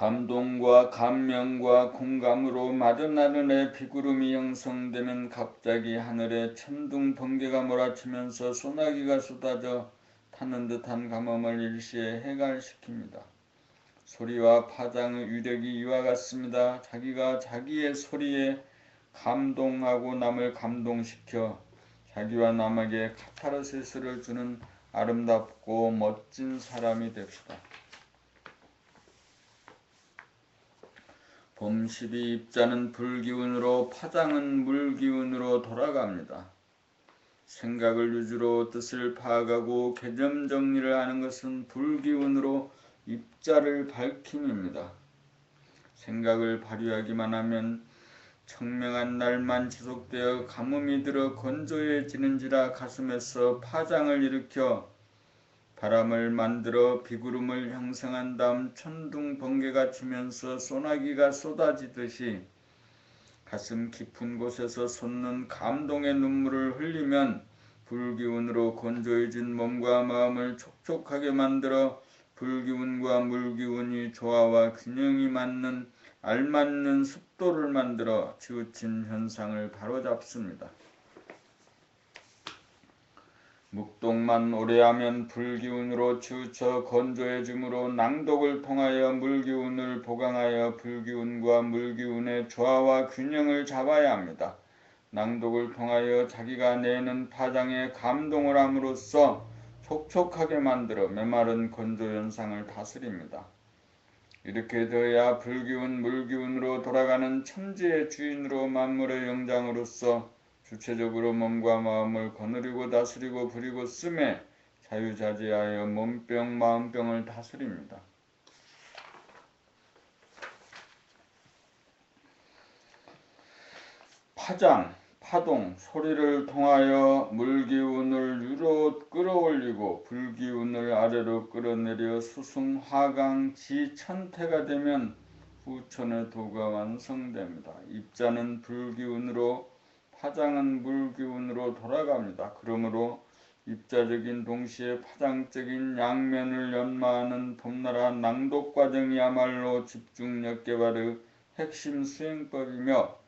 감동과 감명과 공감으로 마른 하늘에 비구름이 형성되면 갑자기 하늘에 천둥 번개가 몰아치면서 소나기가 쏟아져 타는 듯한 감음을 일시에 해갈시킵니다. 소리와 파장의 위력이 이와 같습니다. 자기가 자기의 소리에 감동하고 남을 감동시켜 자기와 남에게 카타르시스를 주는 아름답고 멋진 사람이 됩시다. 봄12 입자는 불기운으로 파장은 물기운으로 돌아갑니다. 생각을 유주로 뜻을 파악하고 개념 정리를 하는 것은 불기운으로 입자를 밝힘입니다. 생각을 발휘하기만 하면 청명한 날만 지속되어 가뭄이 들어 건조해지는지라 가슴에서 파장을 일으켜 바람을 만들어 비구름을 형성한 다음 천둥 번개가 치면서 소나기가 쏟아지듯이 가슴 깊은 곳에서 솟는 감동의 눈물을 흘리면 불기운으로 건조해진 몸과 마음을 촉촉하게 만들어 불기운과 물기운이 조화와 균형이 맞는 알맞는 습도를 만들어 치우친 현상을 바로잡습니다. 묵독만 오래 하면 불기운으로 치우쳐 건조해짐으로 낭독을 통하여 물기운을 보강하여 불기운과 물기운의 조화와 균형을 잡아야 합니다. 낭독을 통하여 자기가 내는 파장에 감동을 함으로써 촉촉하게 만들어 메마른 건조 현상을 다스립니다. 이렇게 되어야 불기운 물기운으로 돌아가는 천지의 주인으로 만물의 영장으로서 주체적으로 몸과 마음을 거느리고 다스리고 부리고 쓰매 자유자재하여 몸병 마음병을 다스립니다. 파장, 파동, 소리를 통하여 물기운을 위로 끌어올리고 불기운을 아래로 끌어내려 수승, 화강, 지, 천태가 되면 후천의 도가 완성됩니다. 입자는 불기운으로 파장은 물기운으로 돌아갑니다. 그러므로 입자적인 동시에 파장적인 양면을 연마하는 봄나라 낭독 과정이야말로 집중력 개발의 핵심 수행법이며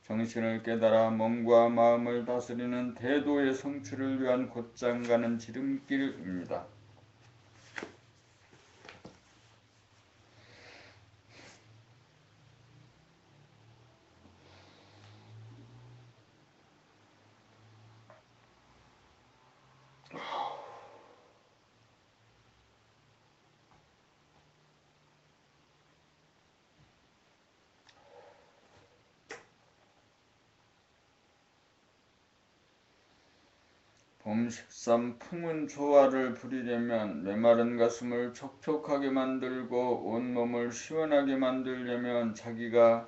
정신을 깨달아 몸과 마음을 다스리는 대도의 성취를 위한 곧장 가는 지름길입니다. 봄 13 풍운 조화를 부리려면 메마른 가슴을 촉촉하게 만들고 온몸을 시원하게 만들려면 자기의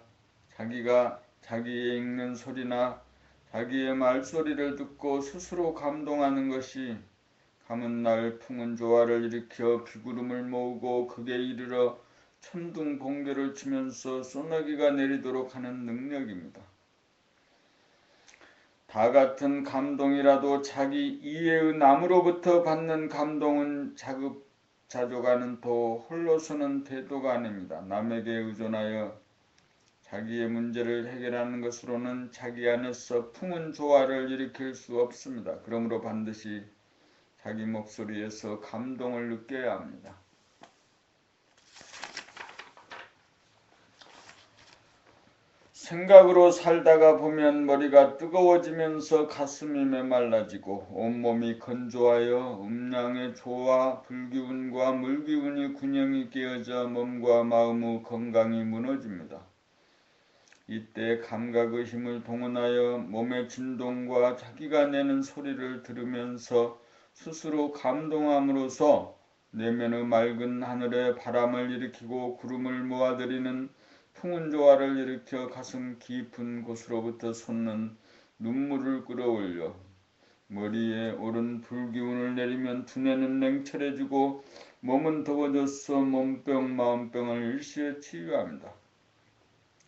읽는 소리나 자기의 말소리를 듣고 스스로 감동하는 것이 가문 날 풍운 조화를 일으켜 비구름을 모으고 극에 이르러 천둥 번개를 치면서 소나기가 내리도록 하는 능력입니다. 다 같은 감동이라도 자기 이해의 남으로부터 받는 감동은 자급자족하는 도, 홀로서는 대도가 아닙니다. 남에게 의존하여 자기의 문제를 해결하는 것으로는 자기 안에서 풍운 조화를 일으킬 수 없습니다. 그러므로 반드시 자기 목소리에서 감동을 느껴야 합니다. 생각으로 살다가 보면 머리가 뜨거워지면서 가슴이 메말라지고 온몸이 건조하여 음양의 조와 불기운과 물기운이 균형이 깨어져 몸과 마음의 건강이 무너집니다. 이때 감각의 힘을 동원하여 몸의 진동과 자기가 내는 소리를 들으면서 스스로 감동함으로써 내면의 맑은 하늘에 바람을 일으키고 구름을 모아들이는 풍운 조화를 일으켜 가슴 깊은 곳으로부터 솟는 눈물을 끌어올려 머리에 오른 불기운을 내리면 두뇌는 냉철해지고 몸은 더워져서 몸병 마음병을 일시에 치유합니다.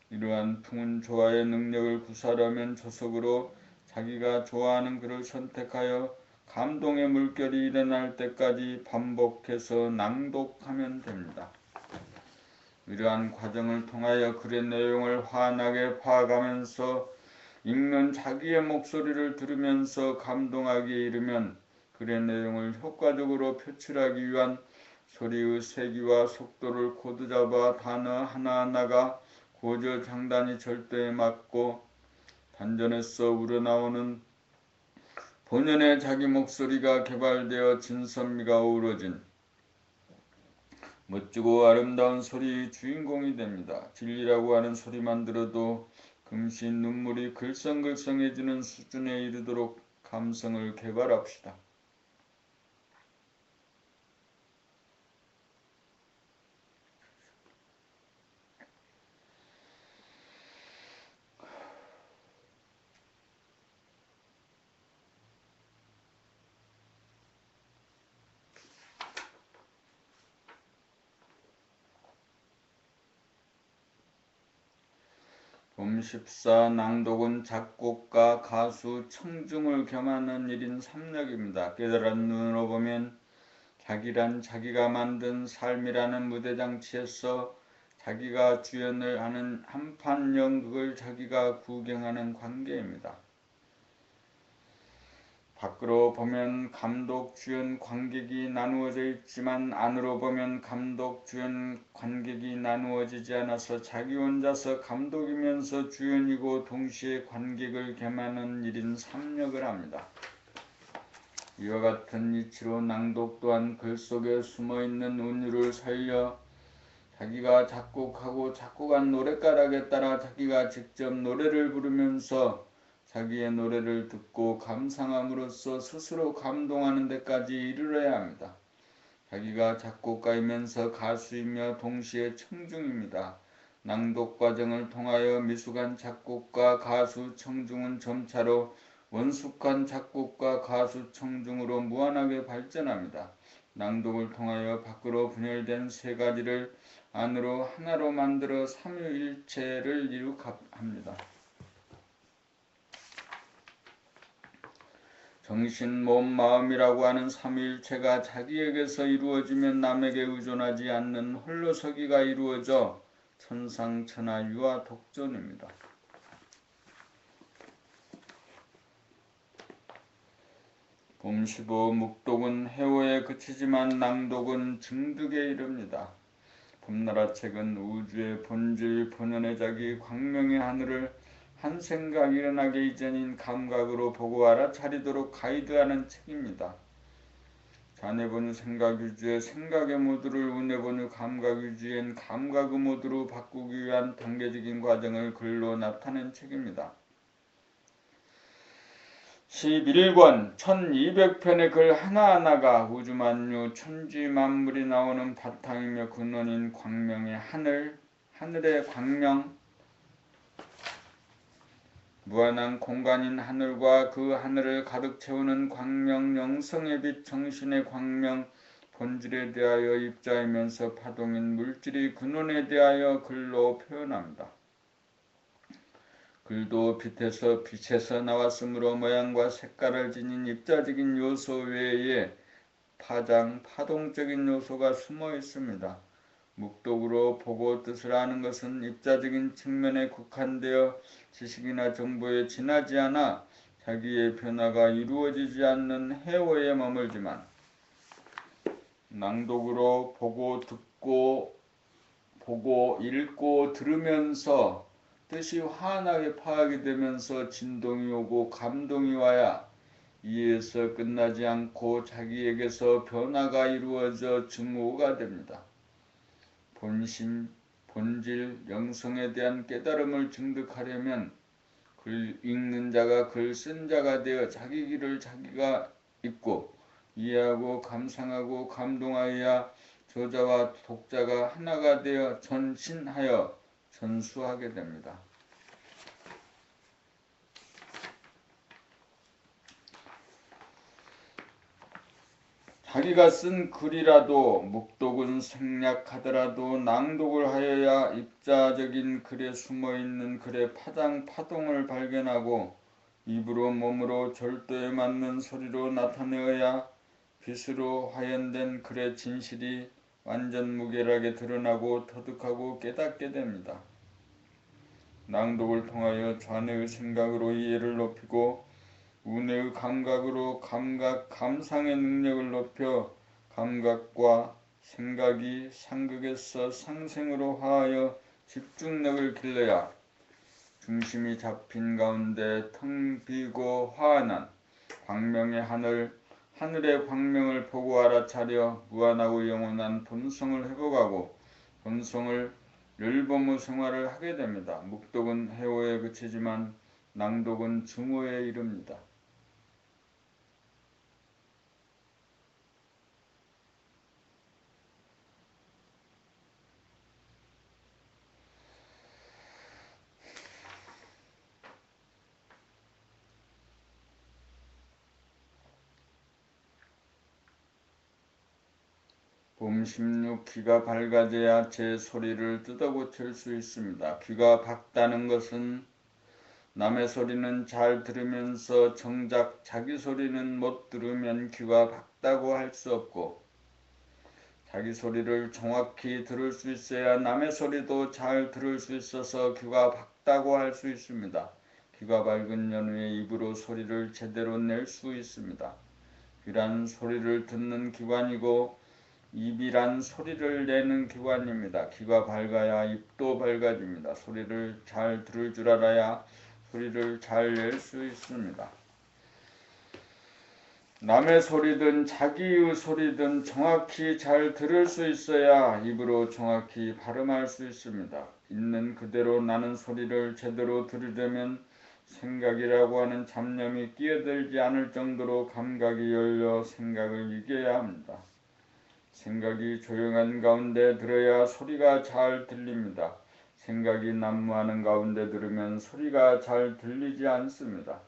이러한 풍운 조화의 능력을 구사하려면 조석으로 자기가 좋아하는 글을 선택하여 감동의 물결이 일어날 때까지 반복해서 낭독하면 됩니다. 이러한 과정을 통하여 글의 내용을 환하게 파악하면서 읽는 자기의 목소리를 들으면서 감동하기에 이르면 글의 내용을 효과적으로 표출하기 위한 소리의 세기와 속도를 코드 잡아 단어 하나하나가 고저 장단이 절대에 맞고 단전에서 우러나오는 본연의 자기 목소리가 개발되어 진선미가 어우러진 멋지고 아름다운 소리의 주인공이 됩니다. 진리라고 하는 소리만 들어도 금시 눈물이 글썽글썽해지는 수준에 이르도록 감성을 개발합시다. 봄 14 낭독은 작곡가, 가수, 청중을 겸하는 일인 삼력입니다. 깨달은 눈으로 보면 자기란 자기가 만든 삶이라는 무대장치에서 자기가 주연을 하는 한판 연극을 자기가 구경하는 관계입니다. 밖으로 보면 감독, 주연, 관객이 나누어져 있지만 안으로 보면 감독, 주연, 관객이 나누어지지 않아서 자기 혼자서 감독이면서 주연이고 동시에 관객을 겸하는 일인 삼력을 합니다. 이와 같은 이치로 낭독 또한 글 속에 숨어있는 운율을 살려 자기가 작곡하고 작곡한 노랫가락에 따라 자기가 직접 노래를 부르면서 자기의 노래를 듣고 감상함으로써 스스로 감동하는 데까지 이르러야 합니다. 자기가 작곡가이면서 가수이며 동시에 청중입니다. 낭독 과정을 통하여 미숙한 작곡가, 가수, 청중은 점차로 원숙한 작곡가, 가수, 청중으로 무한하게 발전합니다. 낭독을 통하여 밖으로 분열된 세 가지를 안으로 하나로 만들어 삼위일체를 이룩합니다. 정신, 몸, 마음이라고 하는 삼위일체가 자기에게서 이루어지면 남에게 의존하지 않는 홀로서기가 이루어져 천상천하 유아 독존입니다. 봄 15 묵독은 해오에 그치지만 낭독은 증득에 이릅니다. 봄나라 책은 우주의 본질, 본연의 자기, 광명의 하늘을 한 생각 일어나기 이전인 감각으로 보고 알아차리도록 가이드하는 책입니다. 자네본유 생각유주의 생각의 모드를 운해본유 감각유주엔 감각의 모드로 바꾸기 위한 단계적인 과정을 글로 나타낸 책입니다. 11권 1200편의 글 하나하나가 우주만유 천지만물이 나오는 바탕이며 근원인 광명의 하늘의 광명, 무한한 공간인 하늘과 그 하늘을 가득 채우는 광명, 영성의 빛, 정신의 광명, 본질에 대하여 입자이면서 파동인 물질의 근원에 대하여 글로 표현합니다. 글도 빛에서 나왔으므로 모양과 색깔을 지닌 입자적인 요소 외에 파동적인 요소가 숨어 있습니다. 묵독으로 보고 뜻을 아는 것은 입자적인 측면에 국한되어 지식이나 정보에 지나지 않아 자기의 변화가 이루어지지 않는 해오에 머물지만 낭독으로 보고 읽고 들으면서 뜻이 환하게 파악이 되면서 진동이 오고 감동이 와야 이에서 끝나지 않고 자기에게서 변화가 이루어져 증오가 됩니다. 본심, 본질, 영성에 대한 깨달음을 증득하려면 글 읽는 자가 글 쓴 자가 되어 자기 길을 자기가 읽고 이해하고 감상하고 감동하여야 저자와 독자가 하나가 되어 전신하여 전수하게 됩니다. 자기가 쓴 글이라도 묵독은 생략하더라도 낭독을 하여야 입자적인 글에 숨어있는 글의 파동을 발견하고 입으로 몸으로 절도에 맞는 소리로 나타내어야 빛으로 화연된 글의 진실이 완전 무결하게 드러나고 터득하고 깨닫게 됩니다. 낭독을 통하여 좌뇌의 생각으로 이해를 높이고 우뇌의 감각으로 감상의 능력을 높여 감각과 생각이 상극에서 상생으로 화하여 집중력을 길러야 중심이 잡힌 가운데 텅 비고 화한한 광명의 하늘의 광명을 보고 알아차려 무한하고 영원한 본성을 회복하고 본성을 율법의 생활을 하게 됩니다. 묵독은 해오에 그치지만 낭독은 증오에 이릅니다. 봄 16 귀가 밝아져야 제 소리를 뜯어고칠 수 있습니다. 귀가 밝다는 것은 남의 소리는 잘 들으면서 정작 자기 소리는 못 들으면 귀가 밝다고 할 수 없고 자기 소리를 정확히 들을 수 있어야 남의 소리도 잘 들을 수 있어서 귀가 밝다고 할 수 있습니다. 귀가 밝은 연후에 입으로 소리를 제대로 낼 수 있습니다. 귀란 소리를 듣는 기관이고 입이란 소리를 내는 기관입니다. 귀가 밝아야 입도 밝아집니다. 소리를 잘 들을 줄 알아야 소리를 잘 낼 수 있습니다. 남의 소리든 자기의 소리든 정확히 잘 들을 수 있어야 입으로 정확히 발음할 수 있습니다. 있는 그대로 나는 소리를 제대로 들으려면 생각이라고 하는 잡념이 끼어들지 않을 정도로 감각이 열려 생각을 이겨야 합니다. 생각이 조용한 가운데 들어야 소리가 잘 들립니다. 생각이 난무하는 가운데 들으면 소리가 잘 들리지 않습니다.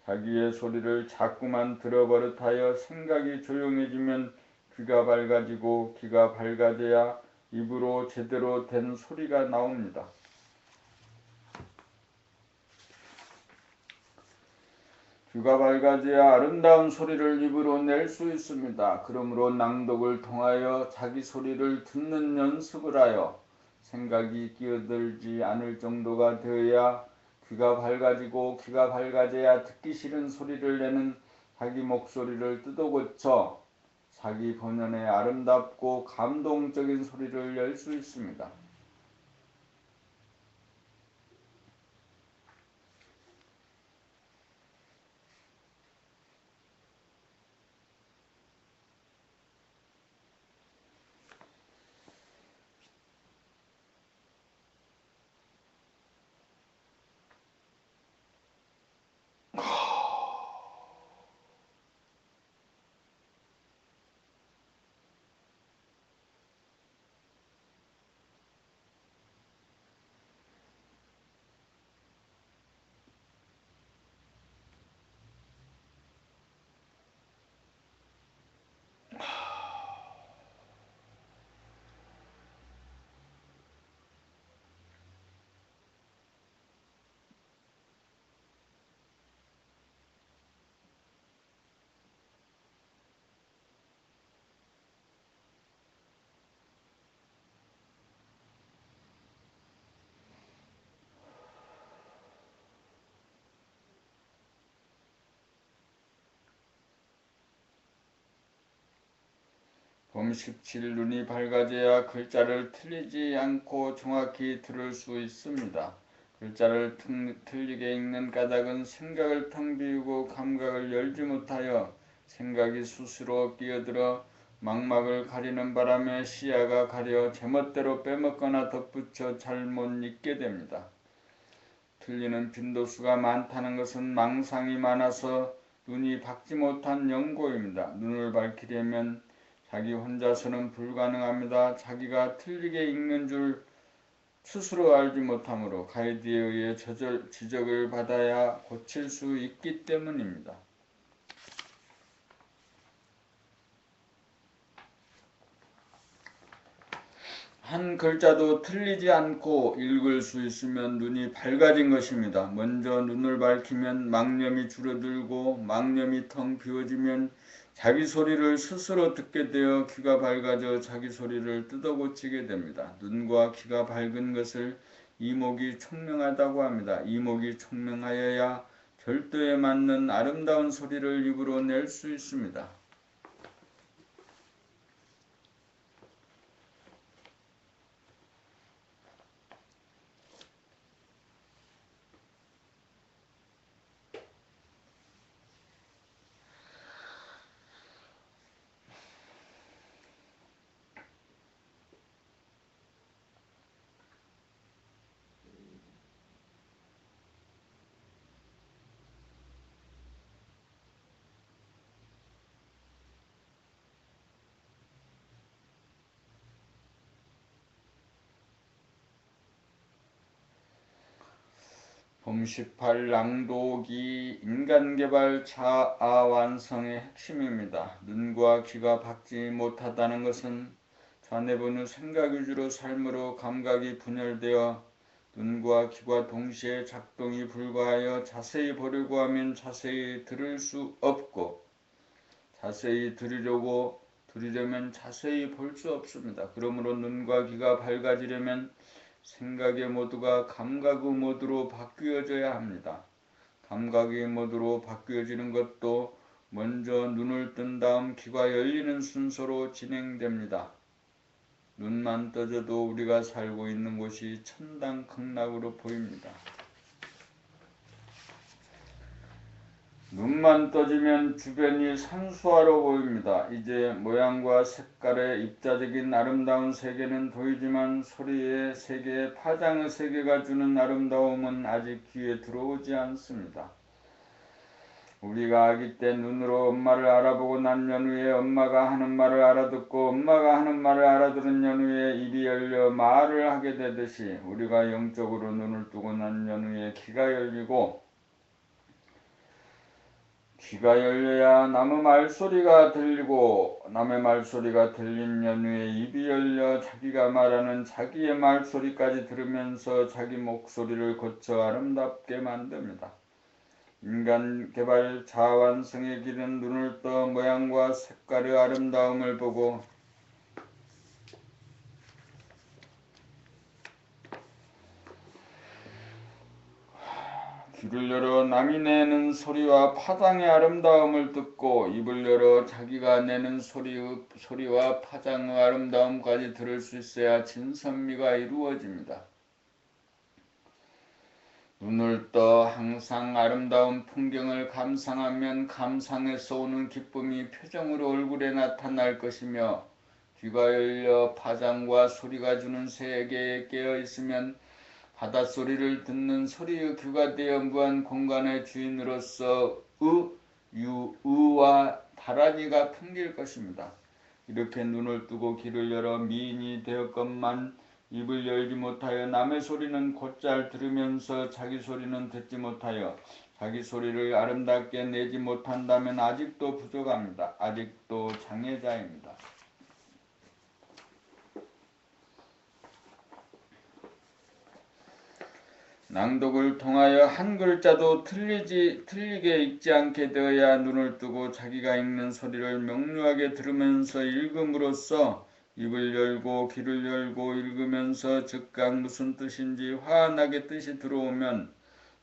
자기의 소리를 자꾸만 들어버릇하여 생각이 조용해지면 귀가 밝아지고 귀가 밝아져야 입으로 제대로 된 소리가 나옵니다. 귀가 밝아져야 아름다운 소리를 입으로 낼 수 있습니다. 그러므로 낭독을 통하여 자기 소리를 듣는 연습을 하여 생각이 끼어들지 않을 정도가 되어야 귀가 밝아지고 귀가 밝아져야 듣기 싫은 소리를 내는 자기 목소리를 뜯어고쳐 자기 본연의 아름답고 감동적인 소리를 낼 수 있습니다. 봄 17 눈이 밝아져야 글자를 틀리지 않고 정확히 들을 수 있습니다. 글자를 틀리게 읽는 까닭은 생각을 텅 비우고 감각을 열지 못하여 생각이 스스로 끼어들어 망막을 가리는 바람에 시야가 가려 제멋대로 빼먹거나 덧붙여 잘못 읽게 됩니다. 틀리는 빈도수가 많다는 것은 망상이 많아서 눈이 밝지 못한 연고입니다. 눈을 밝히려면 자기 혼자서는 불가능합니다. 자기가 틀리게 읽는 줄 스스로 알지 못하므로 가이드에 의해 지적을 받아야 고칠 수 있기 때문입니다. 한 글자도 틀리지 않고 읽을 수 있으면 눈이 밝아진 것입니다. 먼저 눈을 밝히면 망념이 줄어들고 망념이 텅 비워지면 자기 소리를 스스로 듣게 되어 귀가 밝아져 자기 소리를 뜯어고치게 됩니다. 눈과 귀가 밝은 것을 이목이 총명하다고 합니다. 이목이 총명하여야 절도에 맞는 아름다운 소리를 입으로 낼 수 있습니다. 봄 18 낭독이 인간개발 자아 완성의 핵심입니다. 눈과 귀가 밝지 못하다는 것은 자네분의 생각 위주로 삶으로 감각이 분열되어 눈과 귀가 동시에 작동이 불가하여 자세히 보려고 하면 자세히 들을 수 없고 자세히 들으려면 자세히 볼 수 없습니다. 그러므로 눈과 귀가 밝아지려면 생각의 모드가 감각의 모드로 바뀌어져야 합니다. 감각의 모드로 바뀌어지는 것도 먼저 눈을 뜬 다음 귀가 열리는 순서로 진행됩니다. 눈만 떠져도 우리가 살고 있는 곳이 천당 극락으로 보입니다. 눈만 떠지면 주변이 산수화로 보입니다. 이제 모양과 색깔의 입자적인 아름다운 세계는 보이지만 소리의 세계, 파장의 세계가 주는 아름다움은 아직 귀에 들어오지 않습니다. 우리가 아기 때 눈으로 엄마를 알아보고 난 연후에 엄마가 하는 말을 알아듣고 엄마가 하는 말을 알아들은 연후에 입이 열려 말을 하게 되듯이 우리가 영적으로 눈을 뜨고 난 연후에 귀가 열리고 귀가 열려야 남의 말소리가 들리고 남의 말소리가 들린 연후에 입이 열려 자기가 말하는 자기의 말소리까지 들으면서 자기 목소리를 고쳐 아름답게 만듭니다. 인간 개발 자완성의 길은 눈을 떠 모양과 색깔의 아름다움을 보고 귀를 열어 남이 내는 소리와 파장의 아름다움을 듣고 입을 열어 자기가 내는 소리와 파장의 아름다움까지 들을 수 있어야 진선미가 이루어집니다. 눈을 떠 항상 아름다운 풍경을 감상하면 감상에서 오는 기쁨이 표정으로 얼굴에 나타날 것이며 귀가 열려 파장과 소리가 주는 세계에 깨어 있으면 바닷소리를 듣는 소리의 귀가 되어 무한 공간의 주인으로서 의와 다란이가 풍길 것입니다. 이렇게 눈을 뜨고 귀를 열어 미인이 되었건만 입을 열지 못하여 남의 소리는 곧잘 들으면서 자기 소리는 듣지 못하여 자기 소리를 아름답게 내지 못한다면 아직도 부족합니다. 아직도 장애자입니다. 낭독을 통하여 한 글자도 틀리게 읽지 않게 되어야 눈을 뜨고 자기가 읽는 소리를 명료하게 들으면서 읽음으로써 입을 열고 귀를 열고 읽으면서 즉각 무슨 뜻인지 환하게 뜻이 들어오면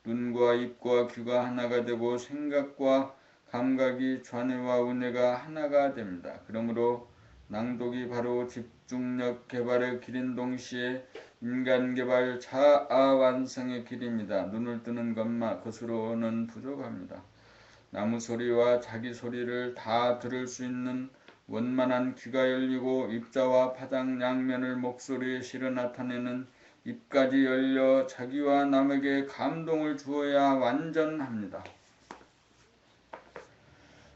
눈과 입과 귀가 하나가 되고 생각과 감각이 좌뇌와 우뇌가 하나가 됩니다. 그러므로 낭독이 바로 집중력 개발의 길인 동시에 인간개발 자아완성의 길입니다. 눈을 뜨는 것으로는 부족합니다. 나무 소리와 자기 소리를 다 들을 수 있는 원만한 귀가 열리고 입자와 파장 양면을 목소리에 실어 나타내는 입까지 열려 자기와 남에게 감동을 주어야 완전합니다.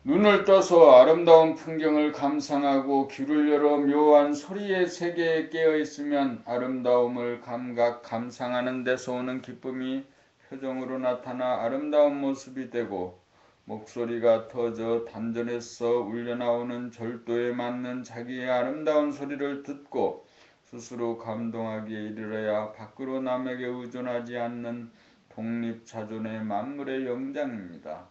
눈을 떠서 아름다운 풍경을 감상하고 귀를 열어 묘한 소리의 세계에 깨어 있으면 아름다움을 감상하는 데서 오는 기쁨이 표정으로 나타나 아름다운 모습이 되고 목소리가 터져 단전에서 울려나오는 절도에 맞는 자기의 아름다운 소리를 듣고 스스로 감동하기에 이르러야 밖으로 남에게 의존하지 않는 독립자존의 만물의 영장입니다.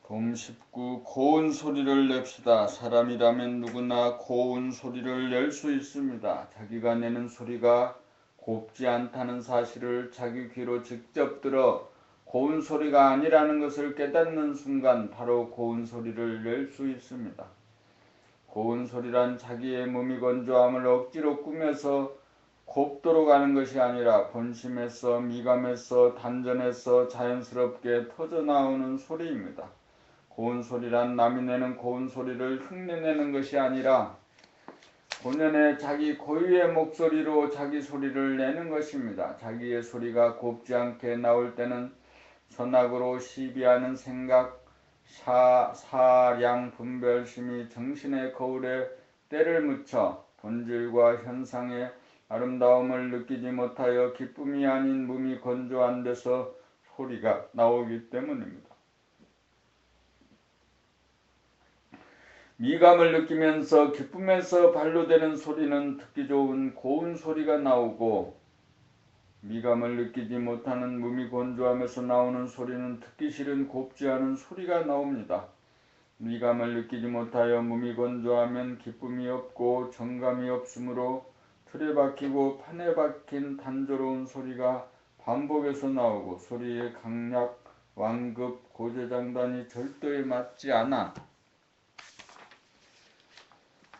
돔 19. 고운 소리를 냅시다. 사람이라면 누구나 고운 소리를 낼 수 있습니다. 자기가 내는 소리가 곱지 않다는 사실을 자기 귀로 직접 들어 고운 소리가 아니라는 것을 깨닫는 순간 바로 고운 소리를 낼 수 있습니다. 고운 소리란 자기의 몸이 건조함을 억지로 꾸며서 곱도록 하는 것이 아니라 본심에서 미감에서 단전에서 자연스럽게 터져나오는 소리입니다. 고운 소리란 남이 내는 고운 소리를 흉내내는 것이 아니라 본연의 자기 고유의 목소리로 자기 소리를 내는 것입니다. 자기의 소리가 곱지 않게 나올 때는 선악으로 시비하는 생각, 사량 분별심이 정신의 거울에 때를 묻혀 본질과 현상의 아름다움을 느끼지 못하여 기쁨이 아닌 몸이 건조한 데서 소리가 나오기 때문입니다. 미감을 느끼면서 기쁨에서 발로되는 소리는 듣기 좋은 고운 소리가 나오고, 미감을 느끼지 못하는 몸이 건조함에서 나오는 소리는 듣기 싫은 곱지 않은 소리가 나옵니다. 미감을 느끼지 못하여 몸이 건조하면 기쁨이 없고 정감이 없으므로 틀에 박히고 판에 박힌 단조로운 소리가 반복해서 나오고, 소리의 강약, 완급, 고재장단이 절도에 맞지 않아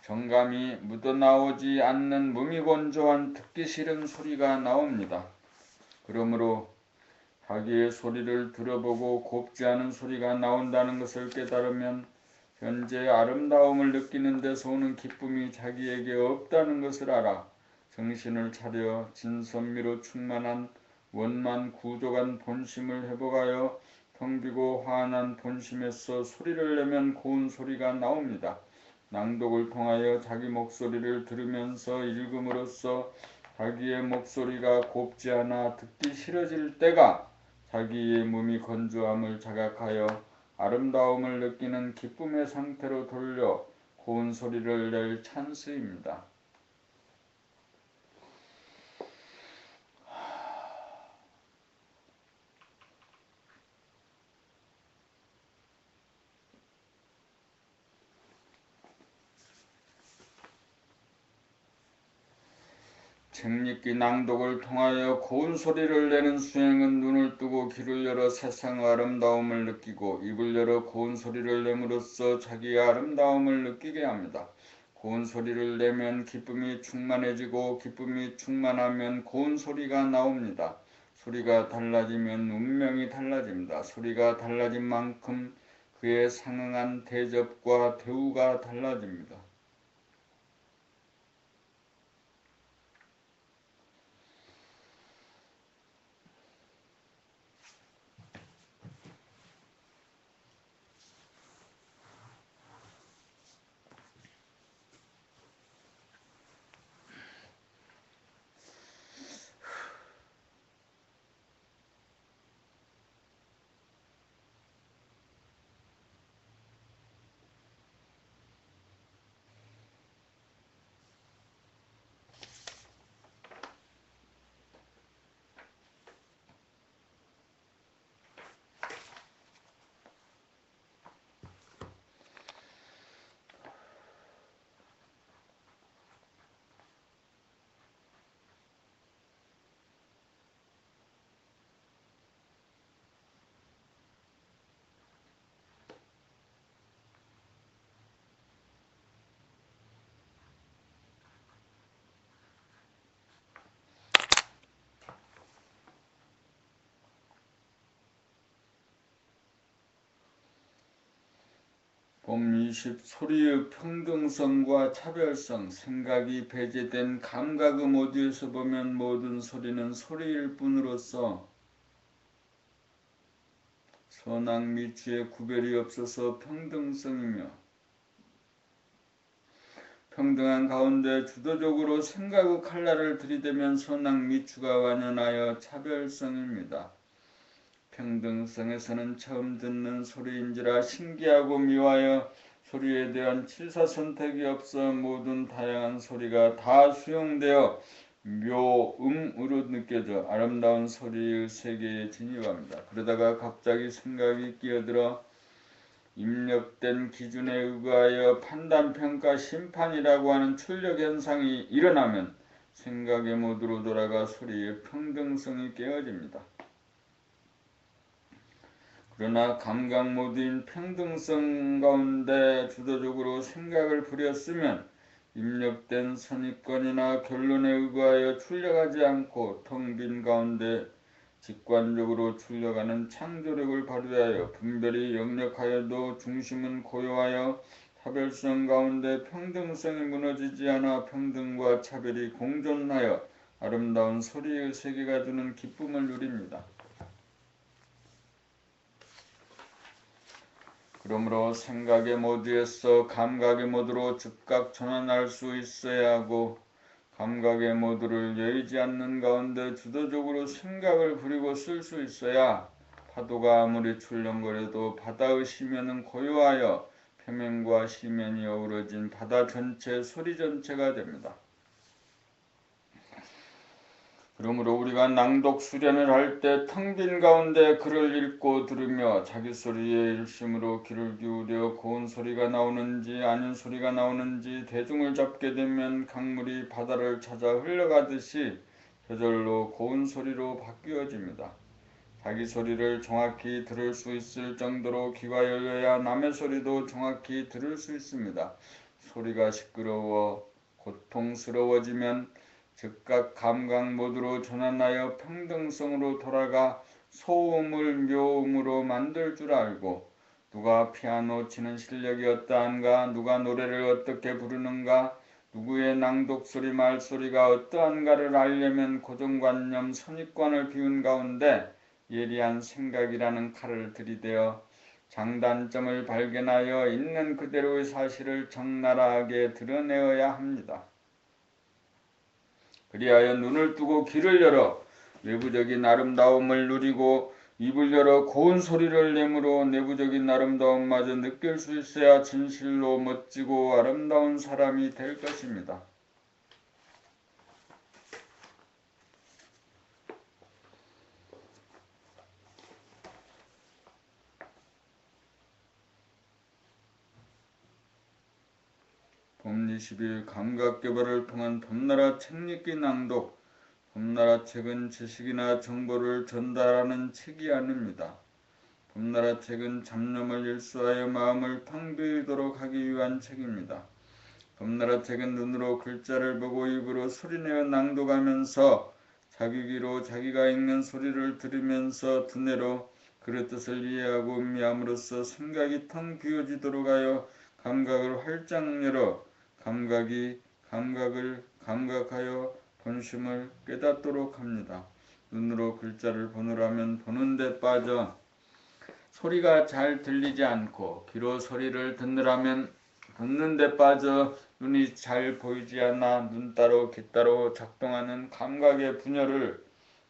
정감이 묻어나오지 않는 몸이 건조한 듣기 싫은 소리가 나옵니다. 그러므로 자기의 소리를 들어보고 곱지 않은 소리가 나온다는 것을 깨달으면 현재 아름다움을 느끼는 데서 오는 기쁨이 자기에게 없다는 것을 알아 정신을 차려 진선미로 충만한 원만 구조간 본심을 회복하여 텅비고 환한 본심에서 소리를 내면 고운 소리가 나옵니다. 낭독을 통하여 자기 목소리를 들으면서 읽음으로써 자기의 목소리가 곱지 않아 듣기 싫어질 때가 자기의 몸이 건조함을 자각하여 아름다움을 느끼는 기쁨의 상태로 돌려 고운 소리를 낼 찬스입니다. 책 읽기 낭독을 통하여 고운 소리를 내는 수행은 눈을 뜨고 귀를 열어 세상의 아름다움을 느끼고 입을 열어 고운 소리를 내므로써 자기의 아름다움을 느끼게 합니다. 고운 소리를 내면 기쁨이 충만해지고 기쁨이 충만하면 고운 소리가 나옵니다. 소리가 달라지면 운명이 달라집니다. 소리가 달라진 만큼 그에 상응한 대접과 대우가 달라집니다. 봄 20. 소리의 평등성과 차별성. 생각이 배제된 감각의 모두에서 보면 모든 소리는 소리일 뿐으로서 선악 미추의 구별이 없어서 평등성이며, 평등한 가운데 주도적으로 생각의 칼날을 들이대면 선악 미추가 완연하여 차별성입니다. 평등성에서는 처음 듣는 소리인지라 신기하고 미워하여 소리에 대한 칠사선택이 없어 모든 다양한 소리가 다 수용되어 묘음으로 느껴져 아름다운 소리의 세계에 진입합니다. 그러다가 갑자기 생각이 끼어들어 입력된 기준에 의거하여 판단, 평가, 심판이라고 하는 출력 현상이 일어나면 생각의 모드로 돌아가 소리의 평등성이 깨어집니다. 그러나 감각 모드인 평등성 가운데 주도적으로 생각을 부렸으면 입력된 선입견이나 결론에 의거하여 출력하지 않고 텅 빈 가운데 직관적으로 출력하는 창조력을 발휘하여 분별이 역력하여도 중심은 고요하여 차별성 가운데 평등성이 무너지지 않아 평등과 차별이 공존하여 아름다운 소리의 세계가 주는 기쁨을 누립니다. 그러므로 생각의 모드에서 감각의 모드로 즉각 전환할 수 있어야 하고 감각의 모드를 여의지 않는 가운데 주도적으로 생각을 부리고 쓸 수 있어야 파도가 아무리 출렁거려도 바다의 심연은 고요하여 표면과 심연이 어우러진 바다 전체, 소리 전체가 됩니다. 그러므로 우리가 낭독 수련을 할 때 텅 빈 가운데 글을 읽고 들으며 자기 소리에 일심으로 귀를 기울여 고운 소리가 나오는지 아닌 소리가 나오는지 대중을 잡게 되면 강물이 바다를 찾아 흘러가듯이 저절로 고운 소리로 바뀌어집니다. 자기 소리를 정확히 들을 수 있을 정도로 귀가 열려야 남의 소리도 정확히 들을 수 있습니다. 소리가 시끄러워 고통스러워지면 즉각 감각 모드로 전환하여 평등성으로 돌아가 소음을 묘음으로 만들 줄 알고 누가 피아노 치는 실력이 어떠한가, 누가 노래를 어떻게 부르는가, 누구의 낭독 소리, 말소리가 어떠한가를 알려면 고정관념, 선입관을 비운 가운데 예리한 생각이라는 칼을 들이대어 장단점을 발견하여 있는 그대로의 사실을 적나라하게 드러내어야 합니다. 그리하여 눈을 뜨고 귀를 열어 외부적인 아름다움을 누리고 입을 열어 고운 소리를 내므로 내부적인 아름다움마저 느낄 수 있어야 진실로 멋지고 아름다운 사람이 될 것입니다. 봄 20일 감각개발을 통한 봄나라 책읽기 낭독. 봄나라 책은 지식이나 정보를 전달하는 책이 아닙니다. 봄나라 책은 잡념을 일수하여 마음을 텅 비우도록 하기 위한 책입니다. 봄나라 책은 눈으로 글자를 보고 입으로 소리내어 낭독하면서 자기 귀로 자기가 읽는 소리를 들으면서 두뇌로 그 뜻을 이해하고 음미함으로써 생각이 텅 비워지도록 하여 감각을 활짝 열어 감각이 감각을 감각하여 본심을 깨닫도록 합니다. 눈으로 글자를 보느라면 보는 데 빠져 소리가 잘 들리지 않고 귀로 소리를 듣느라면 듣는 데 빠져 눈이 잘 보이지 않아 눈 따로 귀 따로 작동하는 감각의 분열을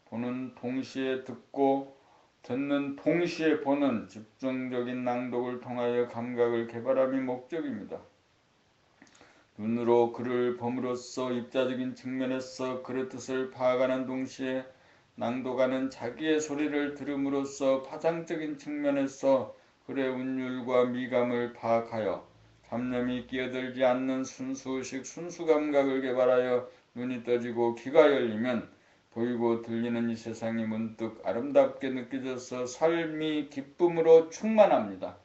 보는 동시에 듣고 듣는 동시에 보는 집중적인 낭독을 통하여 감각을 개발함이 목적입니다. 눈으로 글을 봄으로써 입자적인 측면에서 글의 뜻을 파악하는 동시에 낭독하는 자기의 소리를 들음으로써 파장적인 측면에서 글의 운율과 미감을 파악하여 잡념이 끼어들지 않는 순수의식 순수감각을 개발하여 눈이 떠지고 귀가 열리면 보이고 들리는 이 세상이 문득 아름답게 느껴져서 삶이 기쁨으로 충만합니다.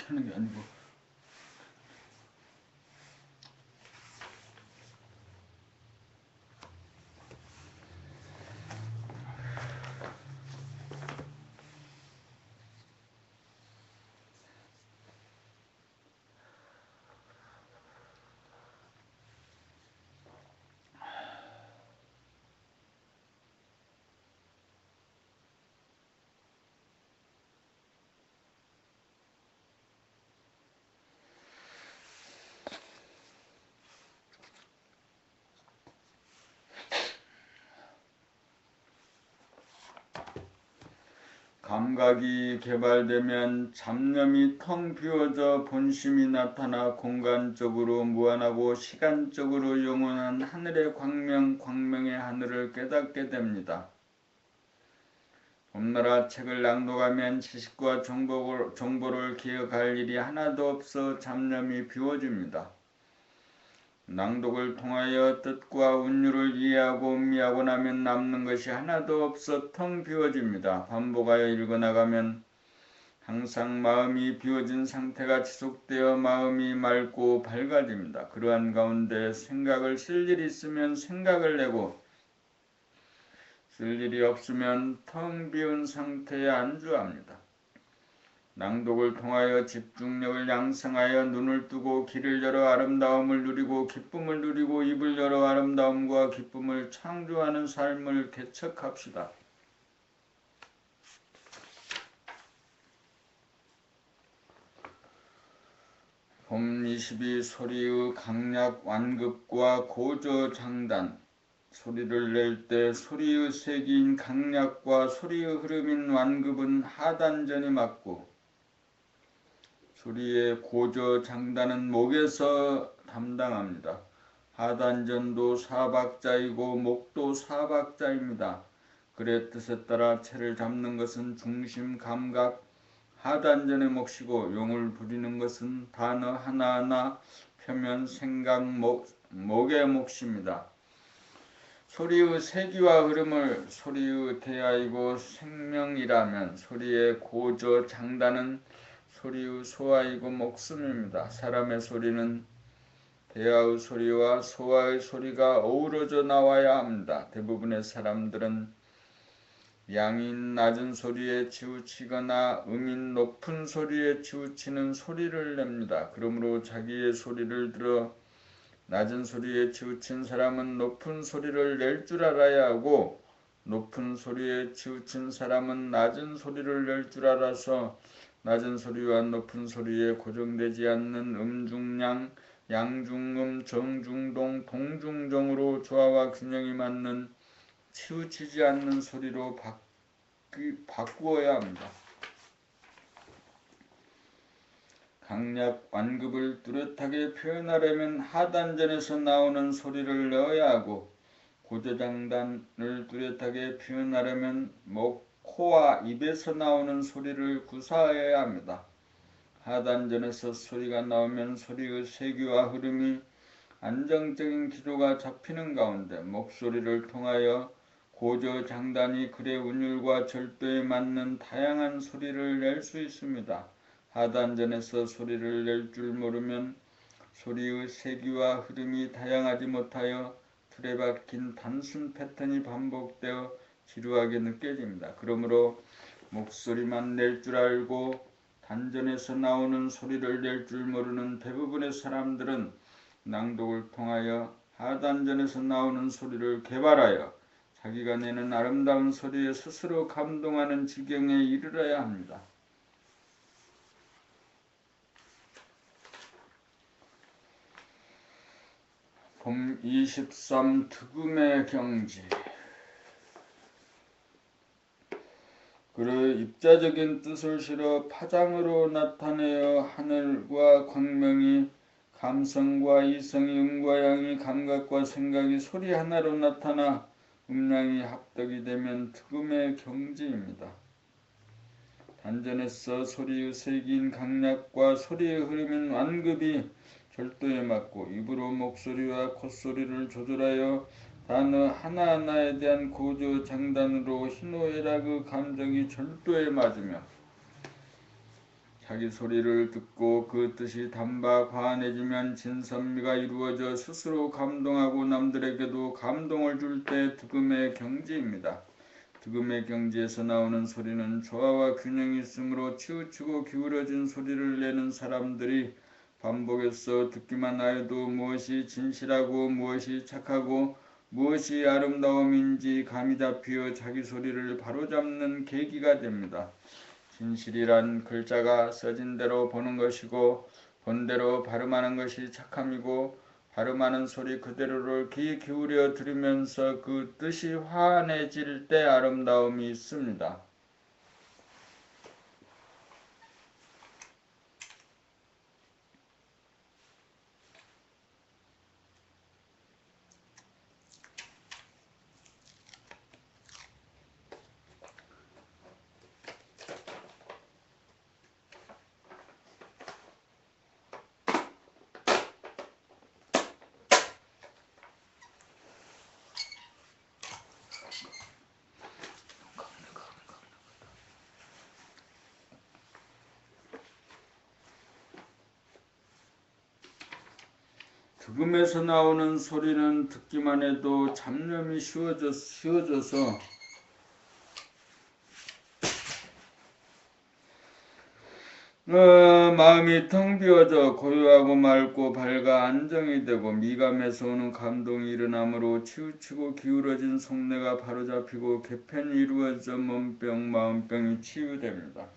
하는 게 아니고 감각이 개발되면 잡념이 텅 비워져 본심이 나타나 공간적으로 무한하고 시간적으로 영원한 하늘의 광명의 하늘을 깨닫게 됩니다. 봄나라 책을 낭독하면 지식과 정보를 기억할 일이 하나도 없어 잡념이 비워집니다. 낭독을 통하여 뜻과 운율을 이해하고 음미하고 나면 남는 것이 하나도 없어 텅 비워집니다. 반복하여 읽어나가면 항상 마음이 비워진 상태가 지속되어 마음이 맑고 밝아집니다. 그러한 가운데 생각을 쓸 일이 있으면 생각을 내고 쓸 일이 없으면 텅 비운 상태에 안주합니다. 낭독을 통하여 집중력을 양성하여 눈을 뜨고 귀를 열어 아름다움을 누리고 기쁨을 누리고 입을 열어 아름다움과 기쁨을 창조하는 삶을 개척합시다. 봄 22 소리의 강약 완급과 고저 장단. 소리를 낼 때 소리의 색인 강약과 소리의 흐름인 완급은 하단전이 맞고 소리의 고저 장단은 목에서 담당합니다. 하단전도 사박자이고 목도 사박자입니다. 글의 뜻에 따라 채를 잡는 것은 중심 감각 하단전의 몫이고 용을 부리는 것은 단어 하나하나 표면 생각 목의 몫입니다. 소리의 세기와 흐름을 소리의 대하이고 생명이라면 소리의 고저 장단은 소리의 소화이고 목숨입니다. 사람의 소리는 대하의 소리와 소화의 소리가 어우러져 나와야 합니다. 대부분의 사람들은 양인 낮은 소리에 치우치거나 음인 높은 소리에 치우치는 소리를 냅니다. 그러므로 자기의 소리를 들어 낮은 소리에 치우친 사람은 높은 소리를 낼 줄 알아야 하고 높은 소리에 치우친 사람은 낮은 소리를 낼 줄 알아서 낮은 소리와 높은 소리에 고정되지 않는 음중량, 양중음, 정중동, 동중정으로 조화와 균형이 맞는 치우치지 않는 소리로 바꾸어야 합니다. 강약, 완급을 뚜렷하게 표현하려면 하단전에서 나오는 소리를 넣어야 하고 고저장단을 뚜렷하게 표현하려면 목, 코와 입에서 나오는 소리를 구사해야 합니다. 하단전에서 소리가 나오면 소리의 세기와 흐름이 안정적인 기조가 잡히는 가운데 목소리를 통하여 고저장단이 글의 운율과 절도에 맞는 다양한 소리를 낼 수 있습니다. 하단전에서 소리를 낼 줄 모르면 소리의 세기와 흐름이 다양하지 못하여 틀에 박힌 단순 패턴이 반복되어 지루하게 느껴집니다. 그러므로 목소리만 낼 줄 알고 단전에서 나오는 소리를 낼 줄 모르는 대부분의 사람들은 낭독을 통하여 하단전에서 나오는 소리를 개발하여 자기가 내는 아름다운 소리에 스스로 감동하는 지경에 이르러야 합니다. 봄 23 득음의 경지. 그의 입자적인 뜻을 실어 파장으로 나타내어 하늘과 광명이 감성과 이성이 음과 양이 감각과 생각이 소리 하나로 나타나 음량이 합덕이 되면 득음의 경지입니다. 단전에서 소리의 색인 강약과 소리의 흐름인 완급이 절도에 맞고 입으로 목소리와 콧소리를 조절하여 단어 하나하나에 대한 고저 장단으로 희노애락의 감정이 절도에 맞으며 자기 소리를 듣고 그 뜻이 단박 화안해지면 진선미가 이루어져 스스로 감동하고 남들에게도 감동을 줄 때 득음의 경지입니다. 득음의 경지에서 나오는 소리는 조화와 균형이 있으므로 치우치고 기울어진 소리를 내는 사람들이 반복해서 듣기만 하여도 무엇이 진실하고 무엇이 착하고 무엇이 아름다움인지 감이 잡히어 자기 소리를 바로잡는 계기가 됩니다. 진실이란 글자가 써진 대로 보는 것이고 본 대로 발음하는 것이 착함이고 발음하는 소리 그대로를 귀 기울여 들으면서 그 뜻이 환해질 때 아름다움이 있습니다. 득음에서 나오는 소리는 듣기만 해도 잡념이 쉬워져서 마음이 텅 비어져 고요하고 맑고 밝아 안정이 되고 미감에서 오는 감동이 일어나므로 치우치고 기울어진 속내가 바로잡히고 개편이 이루어져 몸병 마음병이 치유됩니다.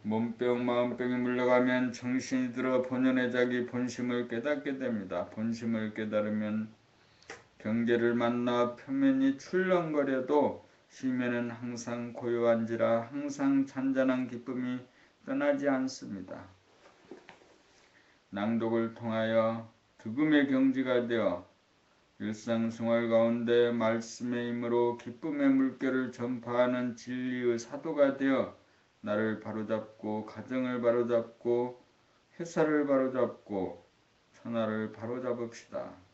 몸병 마음병이 물러가면 정신이 들어 본연의 자기 본심을 깨닫게 됩니다. 본심을 깨달으면 경계를 만나 표면이 출렁거려도 심연은 항상 고요한지라 항상 잔잔한 기쁨이 떠나지 않습니다. 낭독을 통하여 득음의 경지가 되어 일상생활 가운데 말씀의 힘으로 기쁨의 물결을 전파하는 진리의 사도가 되어 나를 바로잡고 가정을 바로잡고 회사를 바로잡고 천하를 바로잡읍시다.